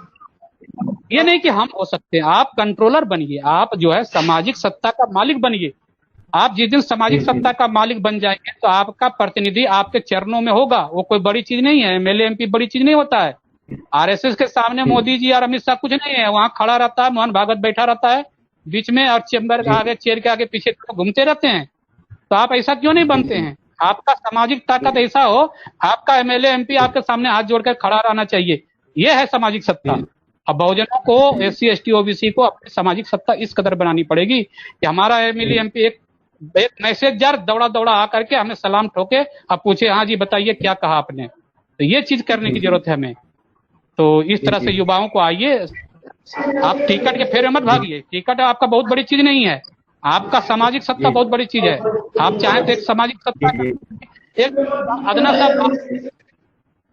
ये नहीं कि हम हो सकते हैं, आप कंट्रोलर बनिए, आप जो है सामाजिक सत्ता का मालिक बनिए। आप जिस दिन सामाजिक सत्ता का मालिक बन जाएंगे तो आपका प्रतिनिधि आपके चरणों में होगा। वो कोई बड़ी चीज नहीं है, MLA MP बड़ी चीज नहीं होता है। RSS के सामने मोदी जी और अमित शाह कुछ नहीं है, वहां खड़ा रहता है, मोहन भागवत बैठा रहता है बीच में, और चेंबर के आगे, चेयर के आगे पीछे तो घूमते रहते हैं। तो आप ऐसा क्यों नहीं बनते हैं? आपका सामाजिक ताकत ऐसा हो, आपका MLA MP आपके सामने हाथ जोड़कर खड़ा रहना चाहिए। ये है सामाजिक सत्ता। अब बहुजनों को, SC ST OBC को अपनी सामाजिक सत्ता इस कदर बनानी पड़ेगी कि हमारा MLA MP एक मैसेजर दौड़ा आकर के हमें सलाम ठोके, अब पूछे हाँ जी बताइए क्या कहा आपने। तो ये चीज करने की जरूरत है हमें। तो इस तरह से युवाओं को आइए, आप टिकट के फेरे मत भागिए। टिकट आपका बहुत बड़ी चीज नहीं है, आपका सामाजिक सत्ता बहुत बड़ी चीज है। आप चाहें तो एक सामाजिक सत्ता, एक अदना साहब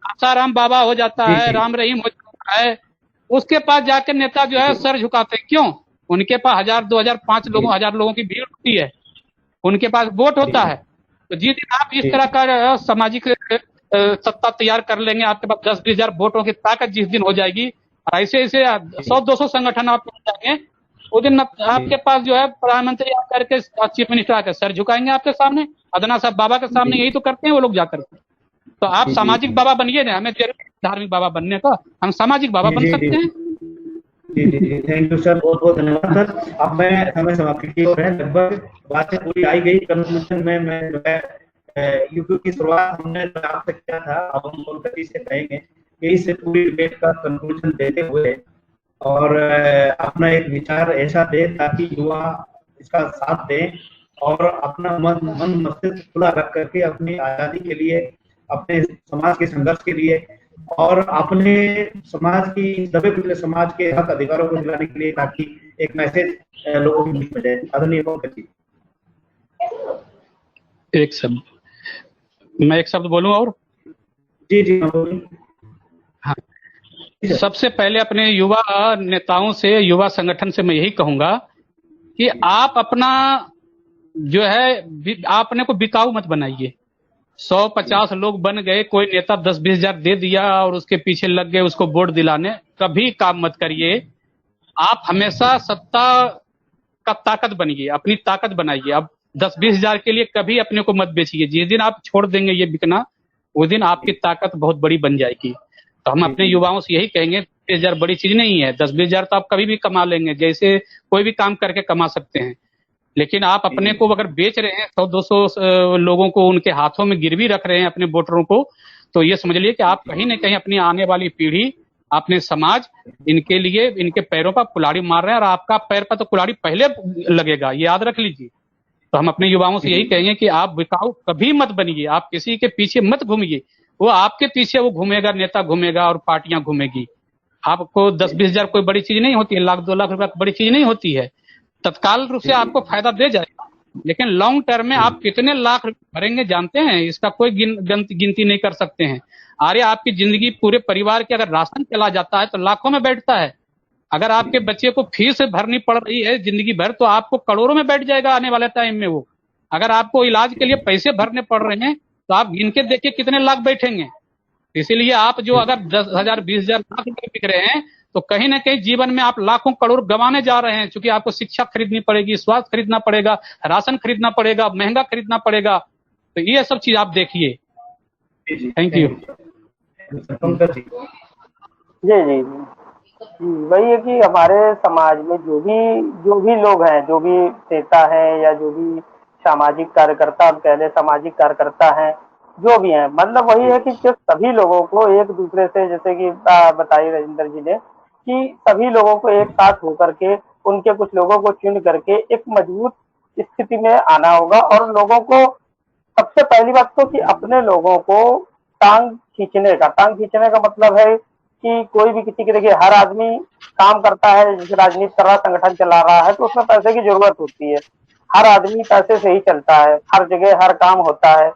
आसाराम बाबा हो जाता है, राम रहीम हो जाता है, उसके पास जाकर नेता जो है सर झुकाते हैं। क्यों? उनके पास 1000, 2000, 5000 लोगों की भीड़ होती है, उनके पास वोट होता है। तो जिस दिन आप इस तरह का सामाजिक सत्ता तैयार कर लेंगे, आपके पास 10-20 हजार वोटों की ताकत जिस दिन हो जाएगी, और ऐसे 100-200 संगठन आप जाएंगे, उस दिन आपके पास जो है प्रधानमंत्री आकर के, चीफ मिनिस्टर आकर सर झुकाएंगे आपके सामने, अदना साहब बाबा के सामने। यही तो करते हैं वो लोग जाकर। तो आप सामाजिक बाबा बनिए ना, हमें धार्मिक बाबा बनने का, हम सामाजिक बाबा बन सकते हैं। जी, थैंक यू सर, बहुत बहुत धन्यवाद सर। अब मैं समय समाप्ति की ओर है, लगभग बातें पूरी आई गई। कंक्लूजन में मैं जो है यूट्यूब की शुरुआत हमने आपसे किया था, अब हम कोलकाता से कहेंगे कि इस पूरी डिबेट का कंक्लूजन देते हुए और अपना एक विचार ऐसा दे ताकि युवा इसका साथ दें और अपना मन मस्तिष्क खुला रख करके अपनी आजादी के लिए, अपने समाज के संघर्ष के लिए और अपने समाज की दबे कुचले समाज के हक अधिकारों को दिलाने के लिए, ताकि एक मैसेज लोगों के बीच में जाए। आदरणीय पंकज जी, एक शब्द, मैं एक शब्द बोलूं और जी जी बोलिए। हाँ, सबसे पहले अपने युवा नेताओं से, युवा संगठन से मैं यही कहूंगा कि आप अपना जो है आपने को बिकाऊ मत बनाइए। 150 लोग बन गए, कोई नेता 10-20 हजार दे दिया और उसके पीछे लग गए उसको वोट दिलाने, कभी काम मत करिए। आप हमेशा सत्ता का ताकत बनिए, अपनी ताकत बनाइए। अब 10-20 हजार के लिए कभी अपने को मत बेचिए। जिस दिन आप छोड़ देंगे ये बिकना, उस दिन आपकी ताकत बहुत बड़ी बन जाएगी। तो हम अपने युवाओं से यही कहेंगे, 20 हजार बड़ी चीज नहीं है। 10-20 हजार तो आप कभी भी कमा लेंगे, जैसे कोई भी काम करके कमा सकते हैं। लेकिन आप अपने को अगर बेच रहे हैं, 100-200 लोगों को उनके हाथों में गिरवी रख रहे हैं, अपने वोटरों को, तो ये समझ लीजिए कि आप कहीं न कहीं अपनी आने वाली पीढ़ी, अपने समाज, इनके लिए इनके पैरों पर कुल्हाड़ी मार रहे हैं और आपका पैर पर तो कुल्हाड़ी पहले लगेगा, ये याद रख लीजिए। तो हम अपने युवाओं से यही कहेंगे कि आप बिकाऊ कभी मत बनिए, आप किसी के पीछे मत घूमिए। वो आपके पीछे वो घूमेगा, नेता घूमेगा और पार्टियां घूमेगी। आपको 10-20 हजार कोई बड़ी चीज नहीं होती है, 1-2 लाख रुपया बड़ी चीज नहीं होती है। तत्काल रूप से आपको फायदा दे जाएगा, लेकिन लॉन्ग टर्म में आप कितने लाख भरेंगे जानते हैं, इसका कोई गिनती नहीं कर सकते हैं। अरे आपकी जिंदगी, पूरे परिवार के अगर राशन चला जाता है तो लाखों में बैठता है। अगर आपके बच्चे को फीस भरनी पड़ रही है जिंदगी भर, तो आपको करोड़ों में बैठ जाएगा आने वाले टाइम में वो। अगर आपको इलाज के लिए पैसे भरने पड़ रहे हैं तो आप गिन के देखिए कितने लाख बैठेंगे। इसीलिए आप जो अगर 10 हजार 20 हजार लाख रुपए बिक रहे हैं, तो कहीं ना कहीं जीवन में आप लाखों करोड़ गंवाने जा रहे हैं, क्योंकि आपको शिक्षा खरीदनी पड़ेगी, स्वास्थ्य खरीदना पड़ेगा, राशन खरीदना पड़ेगा, महंगा खरीदना पड़ेगा। तो ये सब चीज आप देखिए। Thank you. जी जी वही है कि हमारे समाज में जो भी लोग हैं, जो भी नेता है या जो भी सामाजिक कार्यकर्ता, हम कह लें सामाजिक कार्यकर्ता हैं, जो भी हैं, मतलब वही है कि सभी लोगों को एक दूसरे से, जैसे कि बताई राजेंद्र जी ने, कि सभी लोगों को एक साथ होकर के, उनके कुछ लोगों को चुन करके एक मजबूत स्थिति में आना होगा। और लोगों को सबसे पहली बात तो कि अपने लोगों को टांग खींचने का मतलब है कि कोई भी किसी के, देखिए हर आदमी काम करता है, जैसे राजनीति कर रहा, संगठन चला रहा है, तो उसमें पैसे की जरूरत होती है। हर आदमी पैसे से ही चलता है, हर जगह हर काम होता है।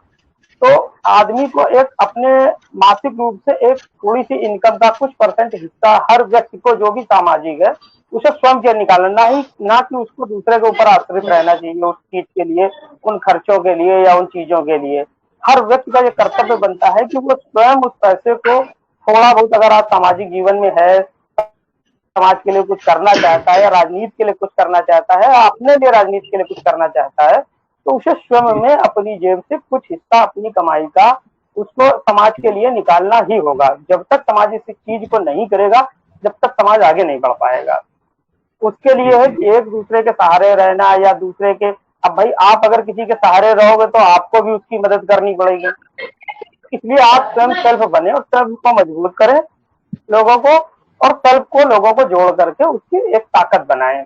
तो आदमी को एक अपने मासिक रूप से एक थोड़ी सी इनकम का कुछ % हिस्सा हर व्यक्ति को, जो भी सामाजिक है, उसे स्वयं के निकालना, ना कि उसको दूसरे के ऊपर आश्रित रहना चाहिए उस चीज के लिए, उन खर्चों के लिए या उन चीजों के लिए। हर व्यक्ति का ये कर्तव्य बनता है कि वो स्वयं उस पैसे को थोड़ा बहुत, अगर आप सामाजिक जीवन में है, समाज के लिए कुछ करना चाहता है या राजनीति के लिए कुछ करना चाहता है, अपने लिए राजनीति के लिए कुछ करना चाहता है, तो उसे स्वयं में अपनी जेब से कुछ हिस्सा अपनी कमाई का उसको समाज के लिए निकालना ही होगा। जब तक समाज इस चीज को नहीं करेगा, जब तक समाज आगे नहीं बढ़ पाएगा। उसके लिए है कि एक दूसरे के सहारे रहना, या दूसरे के, अब भाई आप अगर किसी के सहारे रहोगे तो आपको भी उसकी मदद करनी पड़ेगी। इसलिए आप स्वयं सेल्फ बने और सेल्फ को मजबूत करें लोगों को, और सेल्फ को लोगों को जोड़ करके उसकी एक ताकत बनाएं।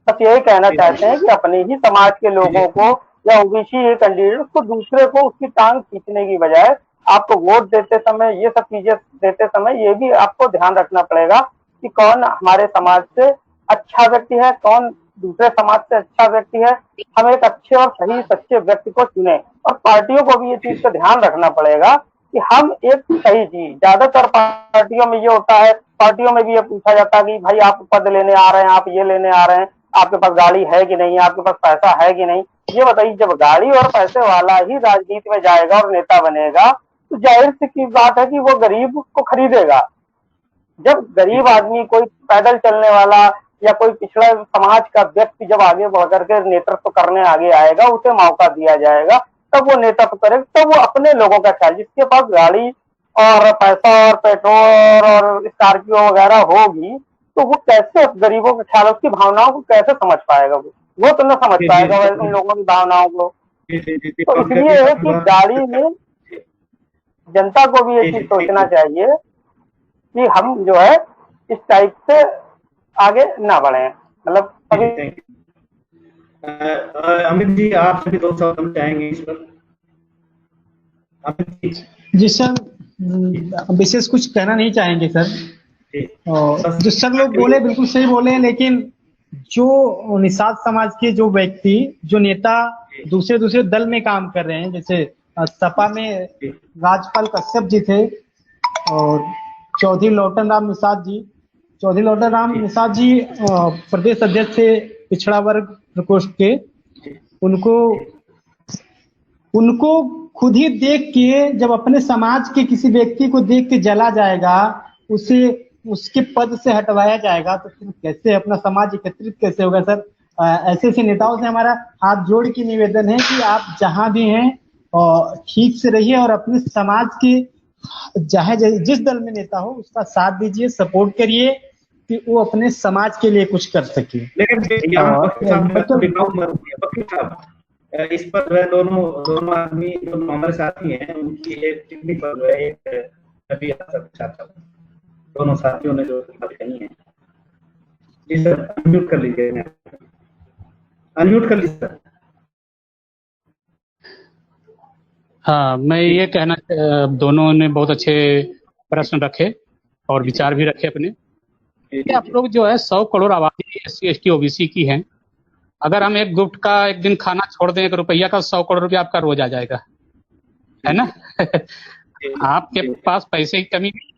बस यही कहना चाहते हैं कि अपने ही समाज के लोगों को या ओबीसी कैंडिडेट को, दूसरे को उसकी टांग खींचने की बजाय आपको वोट देते समय, ये सब चीजें देते समय, ये भी आपको ध्यान रखना पड़ेगा कि कौन हमारे समाज से अच्छा व्यक्ति है, कौन दूसरे समाज से अच्छा व्यक्ति है। हम एक अच्छे और सही सच्चे व्यक्ति को चुने, और पार्टियों को भी ये चीज का ध्यान रखना पड़ेगा कि हम एक सही चीज, ज्यादातर पार्टियों में ये होता है, पार्टियों में भी ये पूछा जाता है कि भाई आप पद लेने आ रहे हैं, आप ये लेने आ रहे हैं, आपके पास गाड़ी है कि नहीं, आपके पास पैसा है कि नहीं। ये बताइए, जब गाड़ी और पैसे वाला ही राजनीति में जाएगा और नेता बनेगा, तो जाहिर सी बात है कि वो गरीब को खरीदेगा। जब गरीब आदमी, कोई पैदल चलने वाला या कोई पिछड़ा समाज का व्यक्ति जब आगे बढ़कर के नेतृत्व करने आगे आएगा, उसे मौका दिया जाएगा, तब वो नेतृत्व करेगा। तब वो अपने लोगों का ख्याल, जिसके पास गाड़ी और पैसा और पेट्रोल और स्कॉर्पियो वगैरह होगी, तो वो कैसे गरीबों के ख्याल, उसकी भावनाओं को कैसे समझ पाएगा? वो तो न समझ पाएगा उन लोगों की भावनाओं को। तो इसलिए है कि गाड़ी में जनता को भी ये चीज सोचना चाहिए कि हम जो है इस टाइप से आगे ना बढ़े। मतलब अभी अमित जी, आप सभी 2 शब्द चाहेंगे इस पर? अमित जी। जी सर, विशेष कुछ कहना नहीं चाहेंगे सर। और जो सर लोग बोले बिल्कुल सही बोले, लेकिन जो निषाद समाज के जो व्यक्ति, जो नेता दूसरे दल में काम कर रहे हैं, जैसे सपा में राजपाल कश्यप जी थे और चौधरी लौटन राम निषाद जी प्रदेश अध्यक्ष थे पिछड़ा वर्ग प्रकोष्ठ के। उनको खुद ही देख के, जब अपने समाज के किसी व्यक्ति को देख के जला जाएगा, उसे उसके पद से हटवाया जाएगा, तो फिर कैसे अपना समाज एकत्रित कैसे होगा सर? ऐसे ऐसे नेताओं से हमारा हाथ जोड़ के निवेदन है कि आप जहां भी हैं ठीक से रहिए और अपने समाज के चाहे जिस दल में नेता हो उसका साथ दीजिए, सपोर्ट करिए कि वो अपने समाज के लिए कुछ कर सके। लेकिन इस पर दोनों आदमी, दोनों हमारे साथी हैं, उनकी एक टिप्पणी पर एक चाहता हूँ। दोनों साथियों ने जो बात कही है, जी सर अनम्यूट कर लीजिए, अनम्यूट कर लीजिए सर। हाँ, मैं ये कहना, दोनों ने बहुत अच्छे प्रश्न रखे और विचार भी रखे अपने। आप लोग जो है 100 करोड़ आबादी SC ST OBC की हैं। अगर हम एक गुट का एक दिन खाना छोड़ दें 1 रुपया का, 100 करोड़ रुपया आपका रोज आ जाएगा, है ना? आपके पास पैसे की कमी नहीं,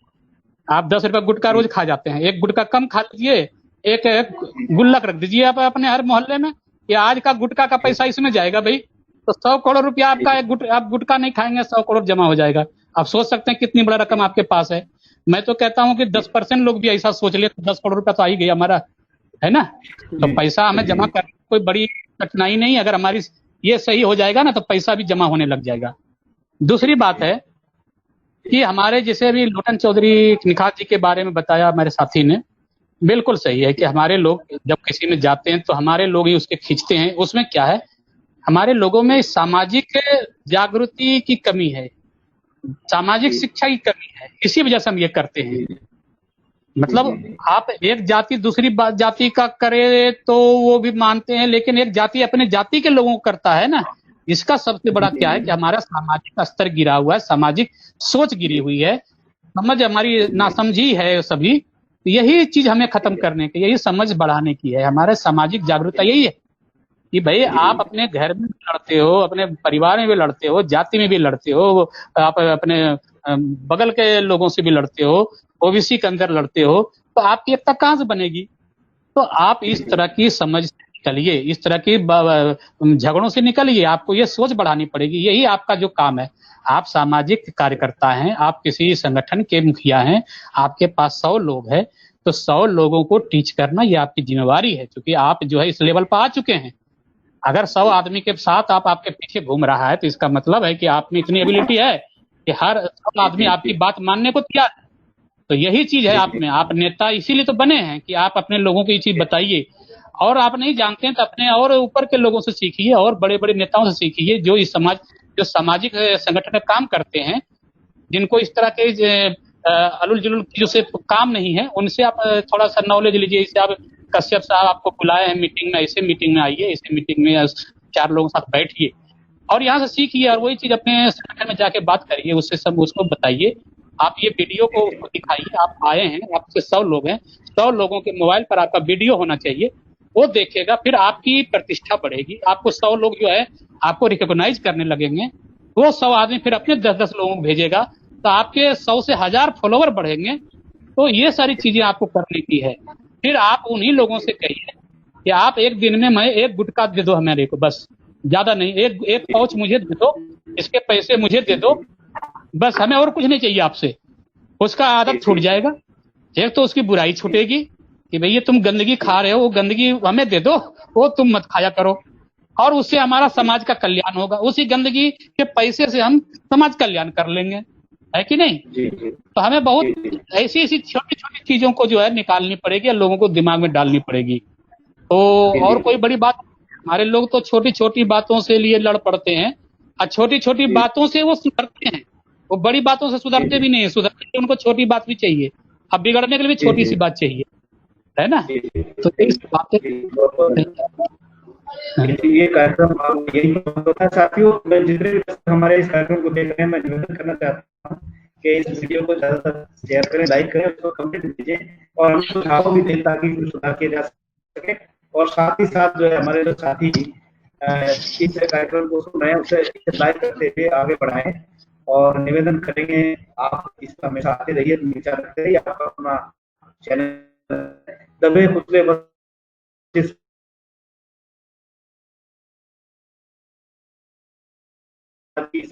आप 10 रुपया गुट का रोज खा जाते हैं। एक गुट का कम खा लीजिए, एक गुल्लक रख दीजिए आप अपने हर मोहल्ले में कि आज का गुटखा का पैसा इसमें जाएगा भाई, तो 100 करोड़ रुपया आपका आप गुटखा नहीं खाएंगे, 100 करोड़ जमा हो जाएगा। आप सोच सकते हैं कितनी बड़ा रकम आपके पास है। मैं तो कहता हूं कि 10% लोग भी ऐसा सोच ले तो 10 करोड़ रुपया तो आ ही गया हमारा, है ना? तो पैसा हमें जमा करने कोई बड़ी कठिनाई नहीं, अगर हमारी ये सही हो जाएगा ना तो पैसा भी जमा होने लग जाएगा। दूसरी बात है कि हमारे जैसे अभी लोटन चौधरी निखात जी के बारे में बताया हमारे साथी ने, बिल्कुल सही है कि हमारे लोग जब किसी में जाते हैं तो हमारे लोग ही उसके खींचते हैं। उसमें क्या है, हमारे लोगों में सामाजिक जागृति की कमी है, सामाजिक शिक्षा की कमी है, इसी वजह से हम ये करते हैं। मतलब आप एक जाति दूसरी जाति का करे तो वो भी मानते हैं, लेकिन एक जाति अपने जाति के लोगों को करता है ना। इसका सबसे बड़ा क्या है कि हमारा सामाजिक स्तर गिरा हुआ है, सामाजिक सोच गिरी हुई है, समझ हमारी नासमझी है सभी। यही चीज हमें खत्म करने की, यही समझ बढ़ाने की है। हमारे सामाजिक जागरूकता यही है कि भाई आप अपने घर में भी लड़ते हो, अपने परिवार में भी लड़ते हो, जाति में भी लड़ते हो, आप अपने बगल के लोगों से भी लड़ते हो, ओबीसी के अंदर लड़ते हो, तो आपकी एकता कहां से बनेगी? तो आप इस तरह की समझ से निकलिए, इस तरह की झगड़ों से निकलिए, आपको ये सोच बढ़ानी पड़ेगी। यही आपका जो काम है। आप सामाजिक कार्यकर्ता हैं, आप किसी संगठन के मुखिया हैं, आपके पास 100 लोग हैं, तो 100 लोगों को टीच करना ये आपकी जिम्मेवारी है, क्योंकि आप जो है इस लेवल पर आ चुके हैं। अगर 100 आदमी के साथ आप आपके पीछे घूम रहा है तो इसका मतलब है कि आप में इतनी एबिलिटी है कि हर 100 आदमी आपकी बात मानने को तैयार है। तो यही चीज है आप में। आप नेता इसीलिए तो बने हैं कि आप अपने लोगों को ये चीज बताइए, और आप नहीं जानते हैं तो अपने और ऊपर के लोगों से सीखिए और बड़े बड़े नेताओं से सीखिए जो इस समाज, जो सामाजिक संगठन में काम करते हैं, जिनको इस तरह के अलुल जुलुल चीजों से काम नहीं है, उनसे आप थोड़ा सा नॉलेज लीजिए। इससे आप कश्यप साहब आपको बुलाए हैं मीटिंग में, ऐसे मीटिंग में आइए, ऐसे मीटिंग में 4 लोगों के साथ बैठिए और यहाँ से सीखिए और वही चीज अपने संगठन में जाके बात करिए, उससे सब उसको बताइए। आप ये वीडियो को उसको दिखाइए, आप आए हैं, आपसे 100 लोग हैं, 100 लोगों के मोबाइल पर आपका वीडियो होना चाहिए, वो देखेगा, फिर आपकी प्रतिष्ठा बढ़ेगी। आपको 100 लोग जो है आपको रिकॉग्नाइज करने लगेंगे, वो 100 आदमी फिर अपने 10-10 लोगों को भेजेगा, तो आपके 100 से 1000 फॉलोवर बढ़ेंगे। तो ये सारी चीजें आपको करने की है। फिर आप उन्हीं लोगों से कहिए कि आप एक दिन में मैं 1 गुटखा दे दो हमारे को, बस ज्यादा नहीं, एक पाउच मुझे दे दो, इसके पैसे मुझे दे दो, बस हमें और कुछ नहीं चाहिए आपसे। उसका आदत छूट जाएगा। एक तो उसकी बुराई छूटेगी कि भैया तुम गंदगी खा रहे हो, वो गंदगी हमें दे दो, वो तुम मत खाया करो, और उससे हमारा समाज का कल्याण होगा। उसी गंदगी के पैसे से हम समाज कल्याण कर लेंगे, है कि नहीं? तो हमें बहुत ऐसी ऐसी छोटी छोटी चीजों को जो है निकालनी पड़ेगी और लोगों को दिमाग में डालनी पड़ेगी। तो और कोई बड़ी बात, हमारे लोग तो छोटी छोटी बातों से लिए लड़ पड़ते हैं और छोटी छोटी बातों से वो सुधरते हैं, वो बड़ी बातों से सुधरते भी नहीं है। सुधरने के लिए उनको छोटी बात भी चाहिए, अब बिगड़ने के लिए भी छोटी सी बात चाहिए, है ना? तो इस बातें ये कार्यक्रम यही होता है। साथियों, मैं जितने भी हमारे इस कार्यक्रम को देख रहे हैं, मैं निवेदन करना चाहता हूँ कि इस वीडियो को ज्यादातर शेयर करें, लाइक करें, उसको कमेंट दीजिए और हम सुझाव भी दें ताकि सुधार किया जा सके। और साथ ही साथ जो है हमारे जो साथी इस कार्यक्रम को सुन रहे हैं उसे लाइक करते हुए आगे बढ़ाएं और निवेदन करेंगे आप इसका हमेशा आते रहिए, विचार रखते रहिए। आपका अपना चैनल दबे कुचले बस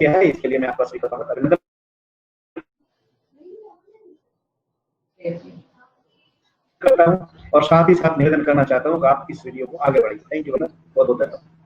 है, इसके लिए मैं आपका सही बता करता हूँ और साथ ही साथ निवेदन करना चाहता हूँ कि आप इस वीडियो को आगे बढ़ाइए। थैंक यू, बहुत बहुत धन्यवाद।